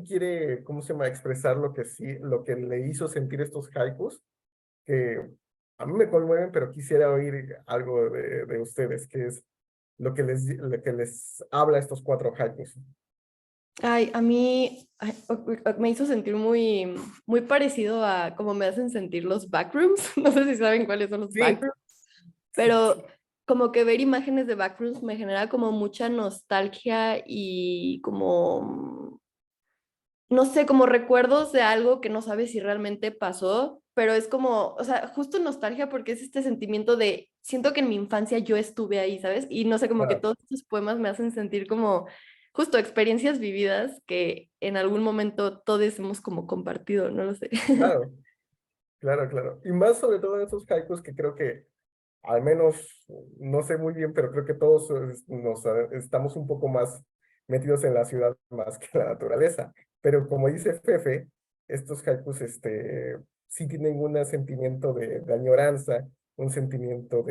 quiere, ¿cómo se llama?, expresar lo que sí, lo que le hizo sentir estos haikus? Que a mí me conmueven, pero quisiera oír algo de ustedes, que es lo que les habla estos cuatro haikus. Ay, a mí me hizo sentir muy, muy parecido a como me hacen sentir los backrooms. No sé si saben cuáles son los Sí, backrooms, sí, pero como que ver imágenes de backrooms me genera como mucha nostalgia y como, no sé, como recuerdos de algo que no sabes si realmente pasó, pero es como, o sea, justo nostalgia porque es este sentimiento de, siento que en mi infancia yo estuve ahí, ¿sabes? Y no sé, como que claro, todos estos poemas me hacen sentir como justo experiencias vividas que en algún momento todos hemos como compartido, no lo sé. claro. Claro, claro. Y más sobre todo en esos haikus que creo que, al menos, no sé muy bien, pero creo que todos estamos un poco más metidos en la ciudad más que en la naturaleza. Pero como dice Fefe, estos haikus, sí tienen un sentimiento de añoranza, un sentimiento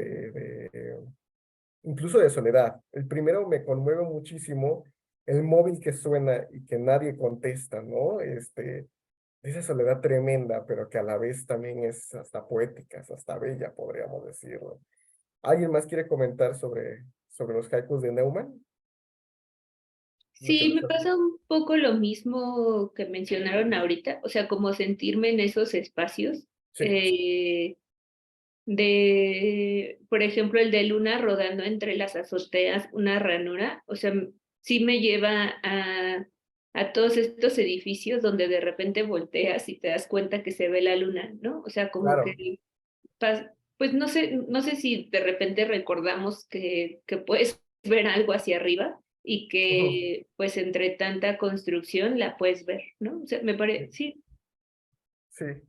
incluso de soledad. El primero me conmueve muchísimo el móvil que suena y que nadie contesta, ¿no? Esa soledad tremenda, pero que a la vez también es hasta poética, es hasta bella, podríamos decirlo. ¿Alguien más quiere comentar sobre los haikus de Neumann? Sí, me pasa un poco lo mismo que mencionaron ahorita, o sea, como sentirme en esos espacios. Sí, eh, por ejemplo, el de Luna rodando entre las azoteas, una ranura, o sea, sí me lleva a todos estos edificios donde de repente volteas y te das cuenta que se ve la luna, ¿no? O sea, como claro. que, pues no sé si de repente recordamos que puedes ver algo hacia arriba y Ujú, que pues entre tanta construcción la puedes ver, ¿no? O sea, me parece, sí, sí. sí.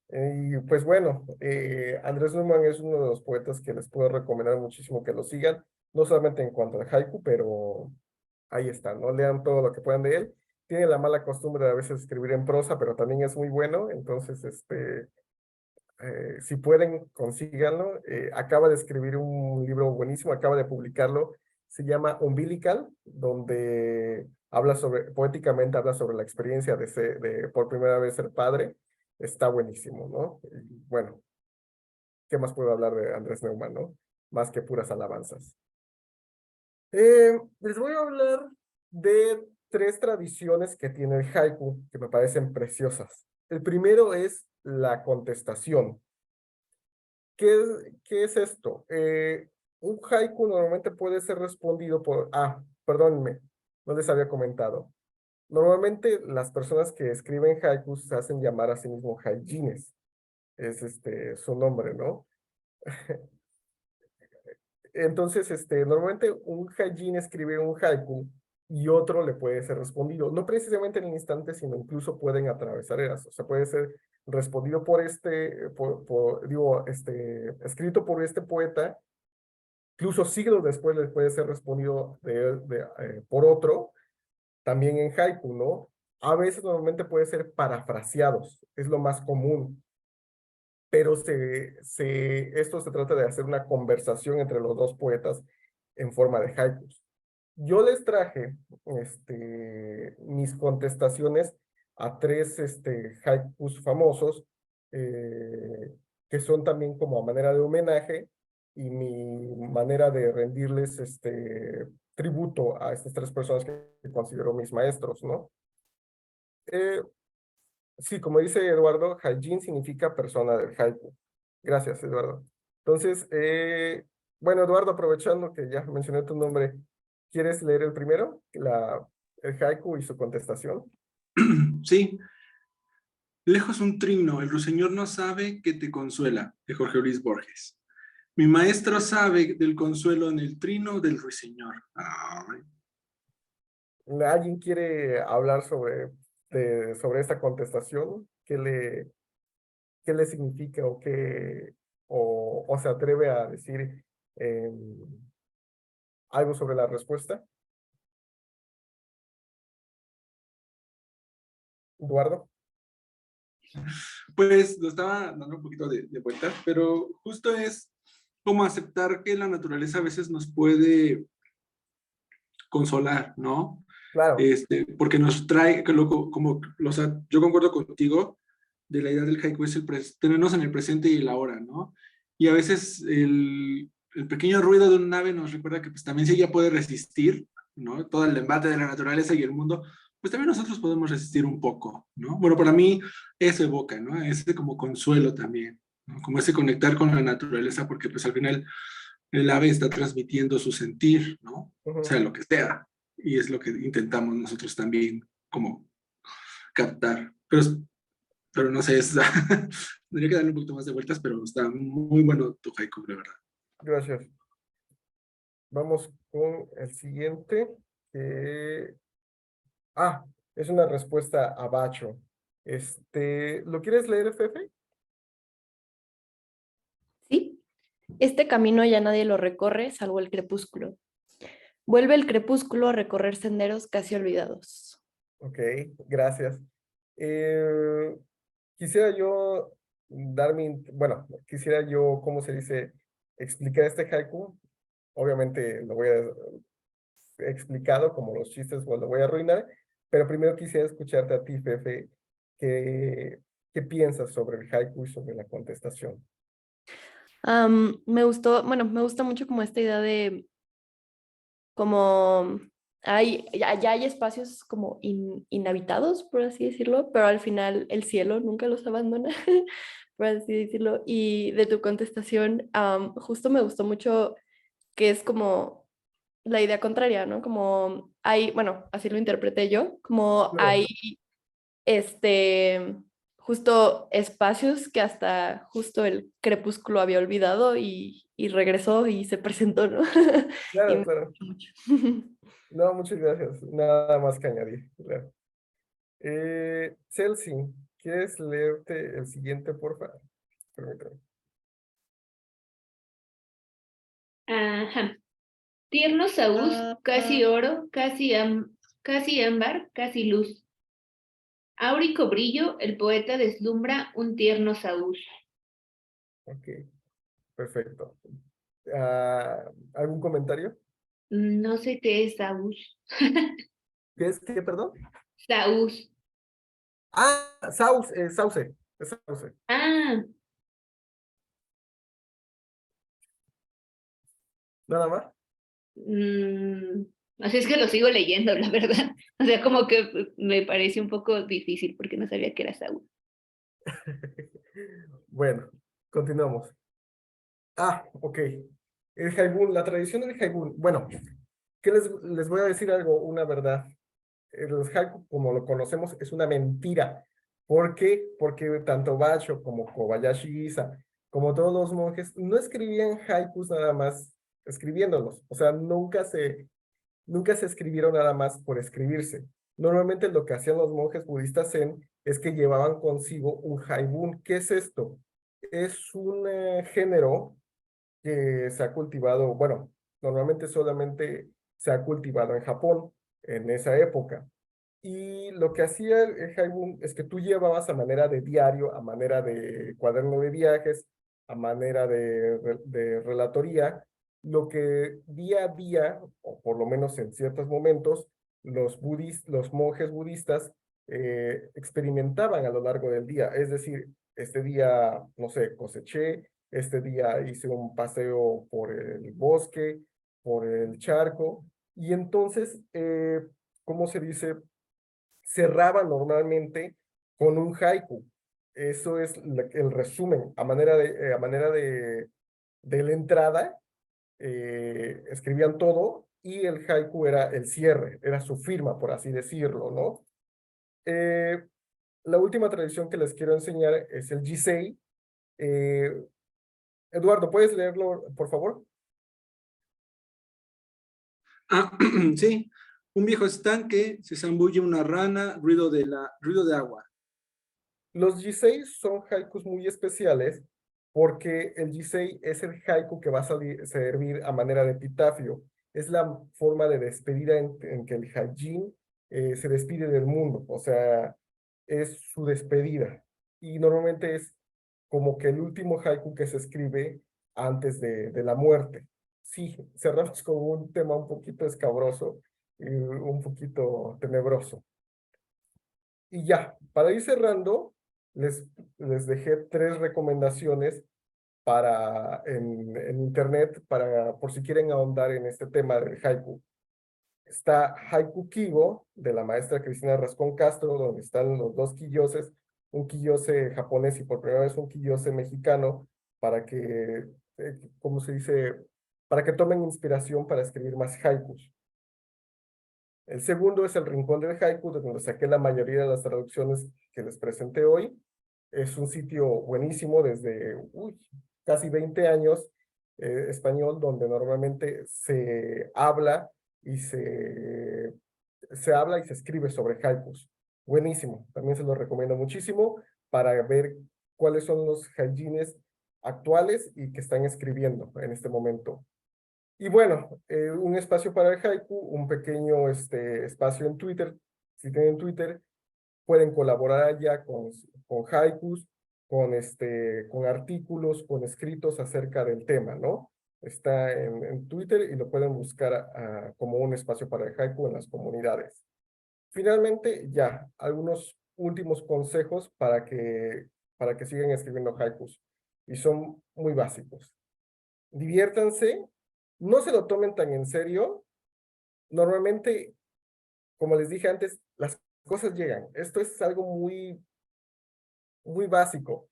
Y pues bueno, Andrés Neumann es uno de los poetas que les puedo recomendar muchísimo que lo sigan, no solamente en cuanto al haiku, pero ahí está, ¿no? Lean todo lo que puedan de él. Tiene la mala costumbre de a veces escribir en prosa, pero también es muy bueno, entonces, si pueden, consíganlo. Acaba de escribir un libro buenísimo, acaba de publicarlo, se llama Umbilical, donde poéticamente habla sobre la experiencia de por primera vez ser padre. Está buenísimo, ¿no? Y bueno, ¿qué más puedo hablar de Andrés Neumann, no? Más que puras alabanzas. Les voy a hablar de tres tradiciones que tiene el haiku, que me parecen preciosas. El primero es la contestación. ¿Qué es esto? Un haiku normalmente puede ser respondido por... Ah, perdónenme, no les había comentado. Normalmente las personas que escriben haikus se hacen llamar a sí mismos haijines. Es su nombre, ¿no? Entonces, normalmente un haijin escribe un haiku y otro le puede ser respondido. No precisamente en el instante, sino incluso pueden atravesar eras. O sea, puede ser respondido escrito por este poeta. Incluso siglos después les puede ser respondido por otro, también en haiku, ¿no? A veces normalmente puede ser parafraseados, es lo más común, pero esto se trata de hacer una conversación entre los dos poetas en forma de haikus. Yo les traje mis contestaciones a tres haikus famosos, eh, que son también como a manera de homenaje y mi manera de rendirles tributo a estas tres personas que considero mis maestros, ¿no? Eh, sí, como dice Eduardo, Haijin significa persona del haiku. Gracias, Eduardo. Entonces, bueno, Eduardo, aprovechando que ya mencioné tu nombre, ¿quieres leer el primero? El haiku y su contestación. Sí, lejos un trino, el ruiseñor no sabe que te consuela, de Jorge Luis Borges. Mi maestro sabe del consuelo en el trino del ruiseñor. Ay, ¿Alguien quiere hablar sobre esta contestación? Qué le significa o se atreve a decir algo sobre la respuesta? Eduardo. pues lo estaba dando un poquito de vuelta, pero justo es como aceptar que la naturaleza a veces nos puede consolar, ¿no? Claro, Porque nos trae, o sea, yo concuerdo contigo de la idea del haiku es tenernos en el presente y el ahora, ¿no? Y a veces el pequeño ruido de un ave nos recuerda que pues también si ella puede resistir, ¿no? Todo el embate de la naturaleza y el mundo, pues también nosotros podemos resistir un poco, ¿no? Bueno, para mí eso evoca, ¿no? Ese como consuelo también, ¿no? Como ese conectar con la naturaleza, porque pues al final el ave está transmitiendo su sentir, ¿no? O ujú, sea, lo que sea. Y es lo que intentamos nosotros también como captar. Pero no sé, tendría que darle un poquito más de vueltas, pero está muy bueno tu haiku, de verdad. gracias. Vamos con el siguiente. que- Ah, es una respuesta a Bacho. ¿Lo quieres leer, Fefe? ¿Sí? Este camino ya nadie lo recorre, salvo el crepúsculo. Vuelve el crepúsculo a recorrer senderos casi olvidados. Ok, gracias. Eh, quisiera yo bueno, quisiera yo, ¿cómo se dice? Explicar este haiku. Obviamente lo voy a explicado como los chistes, pues lo voy a arruinar, pero primero quisiera escucharte a ti, Fefe, ¿qué, qué piensas sobre el haiku y sobre la contestación? Me gustó, bueno, me gusta mucho como esta idea de como ya hay espacios como inhabitados, por así decirlo, pero al final el cielo nunca los abandona, por así decirlo. Y de tu contestación, justo me gustó mucho que es como la idea contraria, ¿no? Como hay, bueno, así lo interpreté yo, como Claro, hay este, justo espacios que hasta justo el crepúsculo había olvidado y regresó y se presentó, ¿no? Y claro, me claro. gustó mucho. No, muchas gracias. Nada más que añadir. Claro. Chelsea, ¿quieres leerte el siguiente, por favor? Permítame. Ajá. Tierno saúz, casi oro, casi ámbar, casi luz. Áurico brillo, el poeta deslumbra un tierno saúz. Ok, perfecto. ¿Algún comentario? No sé qué es saúz. ¿Qué es qué, perdón? Saúz. Ah, sauce, es sauce. Ah, Nada más. mm, así es que lo sigo leyendo, la verdad. O sea, como que me parece un poco difícil porque no sabía que era saúz. Bueno, continuamos. Ok. El Haibun, la tradición del Haibun. Bueno, les voy a decir algo, una verdad. El haiku, como lo conocemos, es una mentira. ¿Por qué? Porque tanto Basho como Kobayashi Isa, como todos los monjes, no escribían haikus nada más escribiéndolos. O sea, nunca se escribieron nada más por escribirse. Normalmente lo que hacían los monjes budistas zen es que llevaban consigo un haibun. ¿Qué es esto? Es un género que se ha cultivado, bueno, normalmente solamente se ha cultivado en Japón en esa época. Y lo que hacía el haibun es que tú llevabas a manera de diario, a manera de cuaderno de viajes, a manera de relatoría, lo que día a día, o por lo menos en ciertos momentos, los monjes budistas experimentaban a lo largo del día. Es decir, este día, no sé, coseché, este día hice un paseo por el bosque, por el charco, y entonces, ¿cómo se dice? Cerraba normalmente con un haiku. Eso es el resumen, a manera de la entrada, escribían todo y el haiku era el cierre, era su firma, por así decirlo, ¿no? Eh, la última tradición que les quiero enseñar es el Jisei. Eh, Eduardo, ¿puedes leerlo, por favor? Ah, sí, un viejo estanque, se zambulle una rana, ruido de agua. Los Jisei son haikus muy especiales porque el Jisei es el haiku que va a servir a manera de epitafio. Es la forma de despedida en que el Haijin se despide del mundo, o sea, es su despedida. Y normalmente es como que el último haiku que se escribe antes de la muerte. Sí, cerramos con un tema un poquito escabroso y un poquito tenebroso. Y ya, para ir cerrando, les dejé 3 recomendaciones en internet por si quieren ahondar en este tema del haiku. Está Haiku Kigo, de la maestra Cristina Rascón Castro, donde están los dos quilloses, un quillose japonés y por primera vez un quillose mexicano, para que, ¿cómo se dice? Para que tomen inspiración para escribir más haikus. El segundo es el Rincón del Haiku, de donde saqué la mayoría de las traducciones que les presenté hoy. Es un sitio buenísimo desde casi 20 años, español, donde normalmente se habla y se escribe sobre haikus. Buenísimo, también se lo recomiendo muchísimo para ver cuáles son los haijines actuales y que están escribiendo en este momento. Y bueno, un espacio para el haiku, un pequeño espacio en Twitter. Si tienen Twitter, pueden colaborar allá con haikus, con artículos, con escritos acerca del tema, ¿no? Está en Twitter y lo pueden buscar como un espacio para el haiku en las comunidades. Finalmente, ya, algunos últimos consejos para que sigan escribiendo haikus. Y son muy básicos. Diviértanse, no se lo tomen tan en serio. Normalmente, como les dije antes, las cosas llegan. Esto es algo muy, muy básico.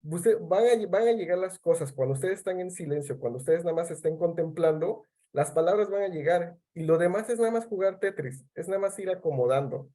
Van a llegar las cosas cuando ustedes están en silencio, cuando ustedes nada más estén contemplando, las palabras van a llegar y lo demás es nada más jugar Tetris, es nada más ir acomodando.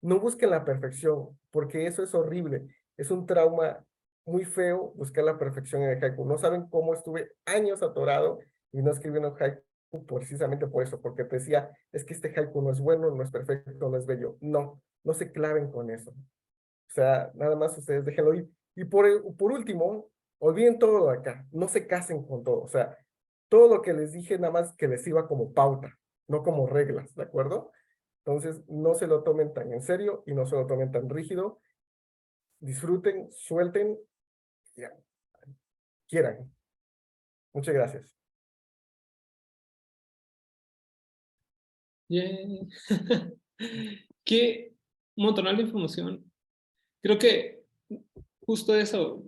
No busquen la perfección, porque eso es horrible. Es un trauma muy feo buscar la perfección en el haiku. No saben cómo estuve años atorado y no escribiendo haiku precisamente por eso, porque te decía, es que este haiku no es bueno, no es perfecto, no es bello. No, no se claven con eso. O sea, nada más ustedes déjenlo ir. Y por último, olviden todo lo de acá. No se casen con todo. O sea, todo lo que les dije, nada más que les iba como pauta, no como reglas, ¿de acuerdo? Entonces, no se lo tomen tan en serio y no se lo tomen tan rígido. Disfruten, suelten, ya, quieran. Muchas gracias. Yeah. Qué montonal de información. Creo que justo eso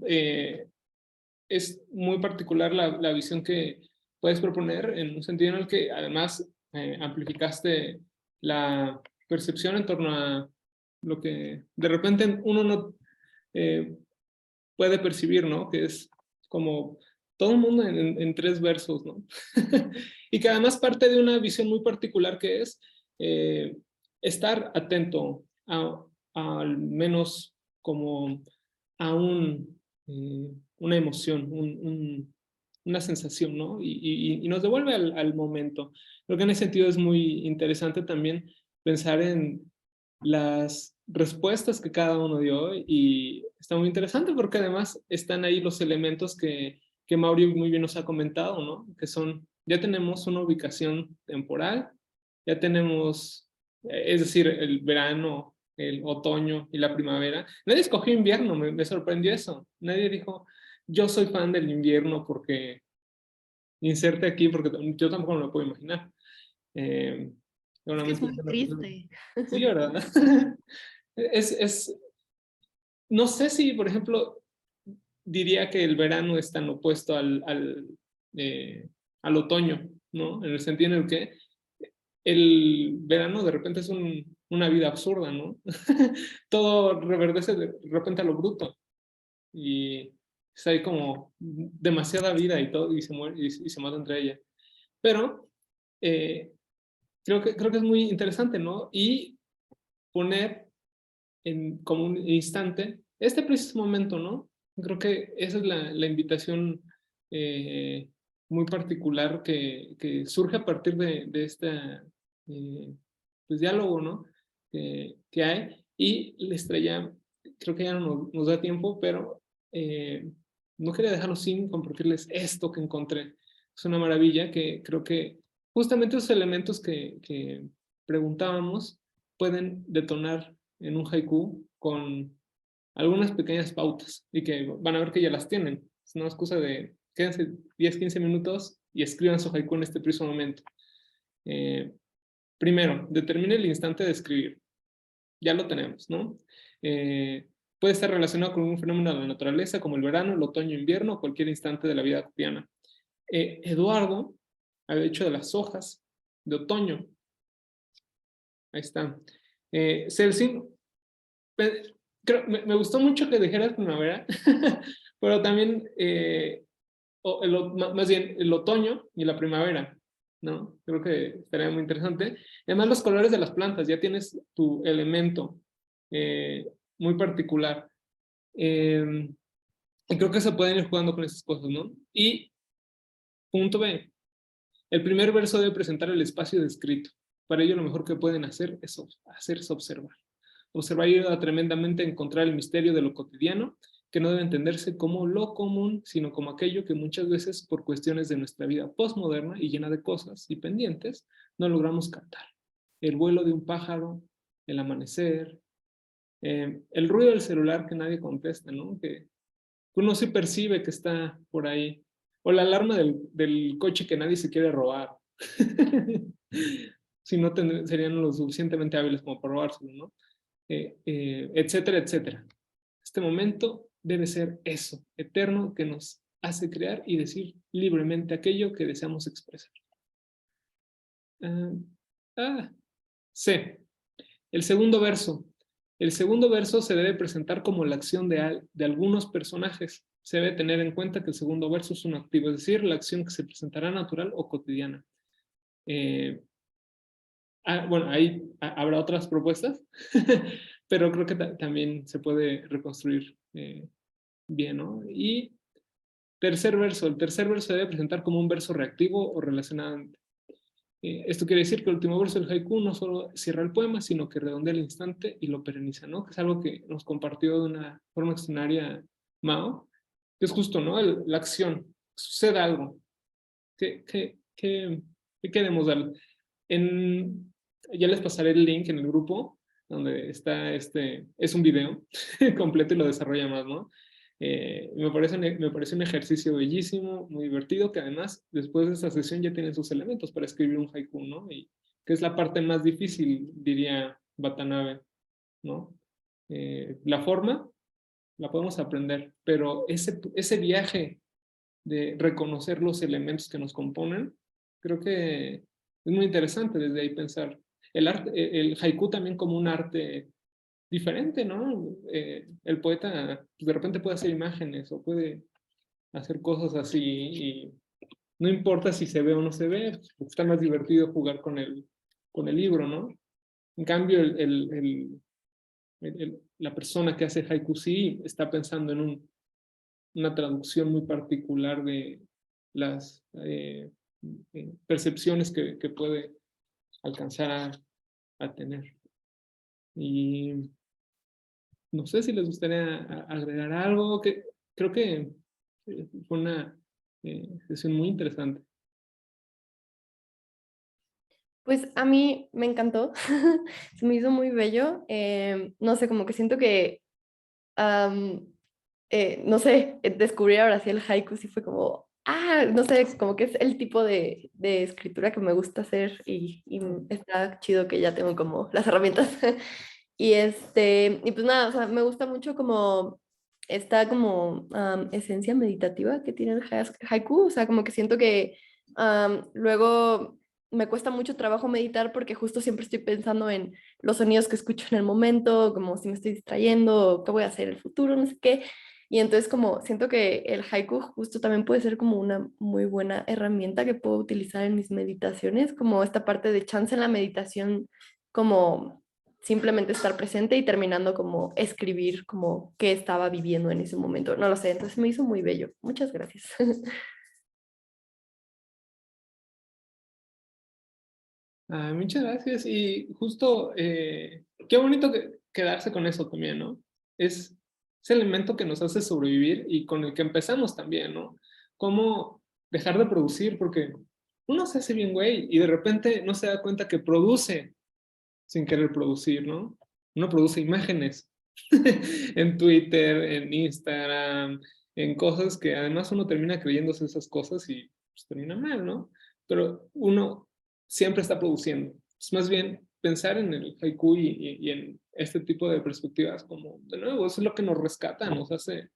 es muy particular la visión que puedes proponer, en un sentido en el que además amplificaste la percepción en torno a lo que de repente uno no puede percibir, ¿no? Que es como todo el mundo en tres versos, ¿no? Y que además parte de una visión muy particular que es estar atento al menos como a una emoción, una sensación, ¿no? Y nos devuelve al momento. Creo que en ese sentido es muy interesante también pensar en las respuestas que cada uno dio y está muy interesante porque además están ahí los elementos que Mauri muy bien nos ha comentado, ¿no? Que son, ya tenemos una ubicación temporal, ya tenemos, es decir, el verano, el otoño y la primavera. Nadie escogió invierno, me sorprendió eso. Nadie dijo, yo soy fan del invierno porque inserte aquí, porque yo tampoco me lo puedo imaginar. Eh, Es que es Seguramente muy triste. sí, ¿verdad? Es, no sé si, por ejemplo, diría que el verano es tan opuesto al otoño, ¿no? En el sentido en el que el verano de repente es una vida absurda, ¿no? Todo reverdece de repente a lo bruto y es ahí como demasiada vida y todo y se muere y se mata entre ella. Pero eh, creo que es muy interesante, ¿no? Y poner como un instante este preciso momento, ¿no? Creo que esa es la invitación muy particular que surge a partir de este pues, diálogo, ¿no? Que hay. Y la estrella, creo que ya no nos da tiempo, pero no quería dejarlo sin compartirles esto que encontré. Es una maravilla que creo que justamente esos elementos que preguntábamos pueden detonar en un haiku con algunas pequeñas pautas y que van a ver que ya las tienen. Es una excusa de quédense 10, 15 minutos y escriban su haiku en este preciso momento. Primero, determine el instante de escribir. Ya lo tenemos, ¿no? Puede estar relacionado con un fenómeno de la naturaleza como el verano, el otoño, invierno o cualquier instante de la vida cotidiana. Eduardo había hecho de las hojas de otoño. Ahí está. Celsin, me gustó mucho que dijeras primavera, pero también, más bien, el otoño y la primavera, ¿no? Creo que estaría muy interesante. Además, los colores de las plantas, ya tienes tu elemento muy particular. Y creo que se pueden ir jugando con esas cosas, ¿no? Y punto B, el primer verso debe presentar el espacio descrito. Para ello, lo mejor que pueden hacer es observar. Observar ayuda tremendamente a encontrar el misterio de lo cotidiano, que no debe entenderse como lo común, sino como aquello que muchas veces, por cuestiones de nuestra vida postmoderna y llena de cosas y pendientes, no logramos captar. El vuelo de un pájaro, el amanecer, el ruido del celular que nadie contesta, ¿no? Que uno sí percibe que está por ahí. O la alarma del coche que nadie se quiere robar. Si no, serían lo suficientemente hábiles como para robárselo, ¿no? Etcétera, etcétera. Este momento debe ser eso, eterno, que nos hace crear y decir libremente aquello que deseamos expresar. C. El segundo verso. El segundo verso se debe presentar como la acción de algunos personajes. Se debe tener en cuenta que el segundo verso es un activo, es decir, la acción que se presentará natural o cotidiana. Bueno, ahí habrá otras propuestas, pero creo que también se puede reconstruir bien, ¿no? Y tercer verso. El tercer verso se debe presentar como un verso reactivo o relacionadamente. Esto quiere decir que el último verso del haiku no solo cierra el poema, sino que redondea el instante y lo pereniza, ¿no? Que es algo que nos compartió de una forma extraordinaria Mao, que es justo, ¿no? La acción, sucede algo. ¿Qué queremos dar? Ya les pasaré el link en el grupo, donde está es un video completo y lo desarrolla más, ¿no? Me parece un ejercicio bellísimo, muy divertido, que además después de esa sesión ya tienen sus elementos para escribir un haiku, ¿no? Y que es la parte más difícil, diría Watanabe, ¿no? La forma la podemos aprender, pero ese viaje de reconocer los elementos que nos componen, creo que es muy interesante desde ahí pensar el haiku también como un arte diferente, ¿no? El poeta pues, de repente puede hacer imágenes o puede hacer cosas así y no importa si se ve o no se ve, está más divertido jugar con el libro, ¿no? En cambio, la persona que hace haiku sí está pensando en una traducción muy particular de las percepciones que puede alcanzar a tener. Y no sé si les gustaría agregar algo, que creo que fue una sesión muy interesante. Pues a mí me encantó, se me hizo muy bello. No sé, como que siento que, no sé, descubrir ahora sí el haiku sí fue como, no sé, como que es el tipo de escritura que me gusta hacer y está chido que ya tengo como las herramientas. Y pues nada, o sea, me gusta mucho como esta como esencia meditativa que tiene el haiku, o sea, como que siento que luego me cuesta mucho trabajo meditar porque justo siempre estoy pensando en los sonidos que escucho en el momento, como si me estoy distrayendo, qué voy a hacer en el futuro, no sé qué. Y entonces como siento que el haiku justo también puede ser como una muy buena herramienta que puedo utilizar en mis meditaciones, como esta parte de chance en la meditación, como simplemente estar presente y terminando como escribir como qué estaba viviendo en ese momento. No lo sé, entonces me hizo muy bello. Muchas gracias. Muchas gracias. Y justo, qué bonito quedarse con eso también, ¿no? Es ese elemento que nos hace sobrevivir y con el que empezamos también, ¿no? Cómo dejar de producir, porque uno se hace bien güey y de repente no se da cuenta que produce sin querer producir, ¿no? Uno produce imágenes en Twitter, en Instagram, en cosas que además uno termina creyéndose esas cosas y pues, termina mal, ¿no? Pero uno siempre está produciendo. Es más bien pensar en el haiku y en este tipo de perspectivas como, de nuevo, eso es lo que nos rescata, nos hace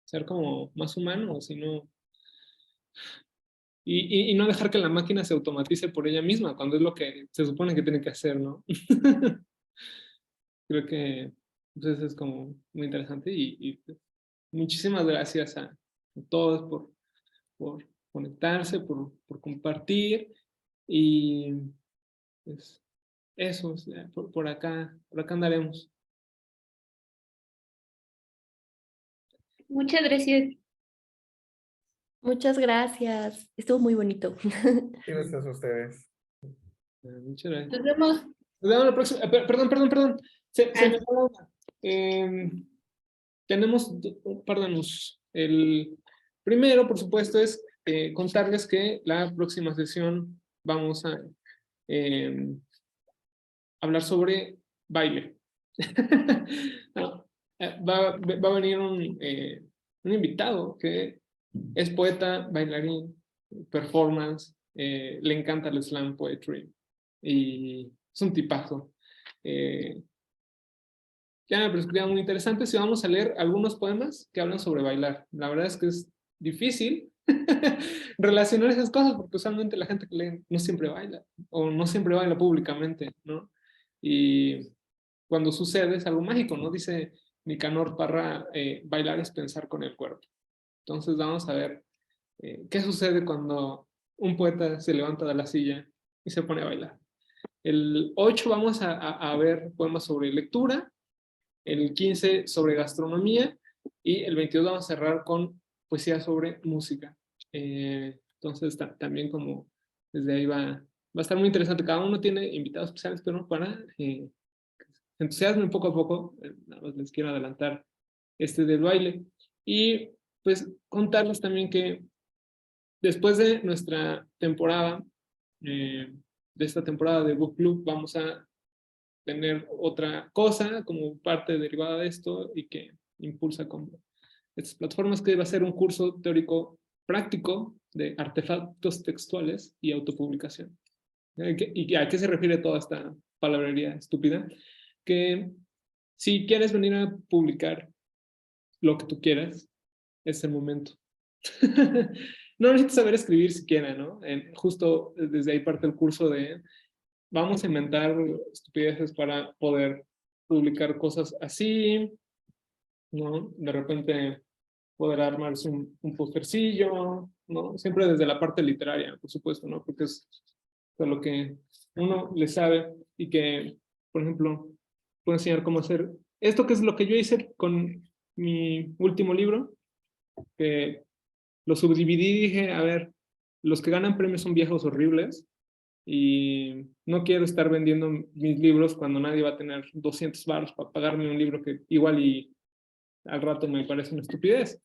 ser como más humanos y no, y no dejar que la máquina se automatice por ella misma, cuando es lo que se supone que tiene que hacer, ¿no? Creo que entonces es como muy interesante y pues, muchísimas gracias a todos por conectarse, por compartir y pues eso, por acá andaremos. Muchas gracias. Muchas gracias. Estuvo muy bonito. Gracias a ustedes. Muchas gracias. Nos vemos. Nos vemos la próxima. Perdón. Se me fue una. Tenemos un par de anuncios. El primero, por supuesto, es contarles que la próxima sesión vamos a hablar sobre baile. No, va a venir un invitado que es poeta, bailarín, performance, le encanta el slam poetry y es un tipazo. Ya me parecía muy interesante si vamos a leer algunos poemas que hablan sobre bailar. La verdad es que es difícil relacionar esas cosas porque usualmente la gente que lee no siempre baila o no siempre baila públicamente, ¿no? Y cuando sucede es algo mágico, ¿no? Dice Nicanor Parra, bailar es pensar con el cuerpo. Entonces vamos a ver qué sucede cuando un poeta se levanta de la silla y se pone a bailar. El 8 vamos a ver poemas sobre lectura, el 15 sobre gastronomía y el 22 vamos a cerrar con poesía sobre música. Entonces también como desde ahí va a estar muy interesante. Cada uno tiene invitados especiales, pero para entusiasmen poco a poco, nada más les quiero adelantar del baile. Y pues contarles también que después de nuestra temporada, de esta temporada de Book Club, vamos a tener otra cosa como parte derivada de esto y que impulsa como estas plataformas, que va a ser un curso teórico práctico de artefactos textuales y autopublicación. ¿Y a qué se refiere toda esta palabrería estúpida? Que si quieres venir a publicar lo que tú quieras, es el momento. No necesitas saber escribir siquiera, ¿no? Justo desde ahí parte el curso de vamos a inventar estupideces para poder publicar cosas así, ¿no? De repente poder armarse un postercillo, ¿no? Siempre desde la parte literaria, por supuesto, ¿no? Porque es de lo que uno le sabe y que, por ejemplo, puedo enseñar cómo hacer esto, que es lo que yo hice con mi último libro, que lo subdividí y dije, a ver, los que ganan premios son viejos horribles y no quiero estar vendiendo mis libros cuando nadie va a tener 200 baros para pagarme un libro que igual y al rato me parece una estupidez.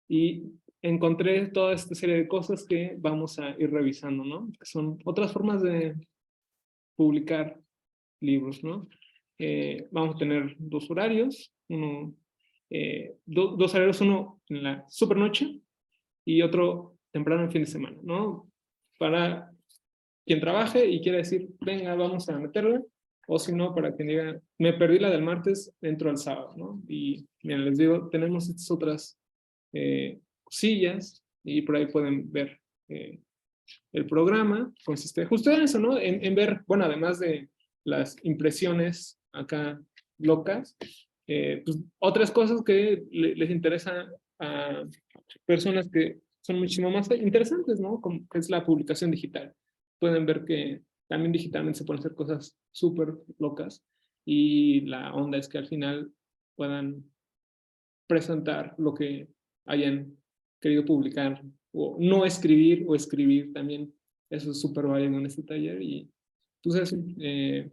Y encontré toda esta serie de cosas que vamos a ir revisando, ¿no? Que son otras formas de publicar libros, ¿no? Vamos a tener dos horarios, dos horarios, uno en la supernoche y otro temprano en fin de semana, ¿no? Para quien trabaje y quiera decir, venga, vamos a meterla, o si no, para quien diga, me perdí la del martes, entro al sábado, ¿no? Y miren, les digo, tenemos estas otras cosillas y por ahí pueden ver el programa, consiste justo en eso, ¿no? En ver, bueno, además de las impresiones acá locas, pues otras cosas que les interesa a personas que son muchísimo más interesantes, ¿no? Como que es la publicación digital. Pueden ver que también digitalmente se pueden hacer cosas súper locas y la onda es que al final puedan presentar lo que hayan querido publicar o no escribir o escribir también. Eso es súper válido en este taller y entonces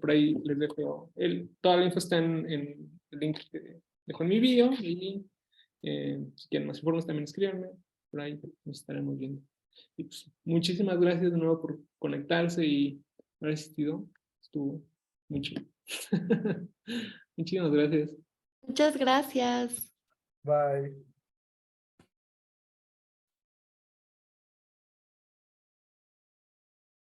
por ahí les dejo toda la info está en el link que dejo en mi bio y si quieren más informes también escríbanme, por ahí nos estaremos viendo. Y pues muchísimas gracias de nuevo por conectarse y haber asistido, estuvo muy chido. Muchísimas gracias. Muchas gracias. Bye.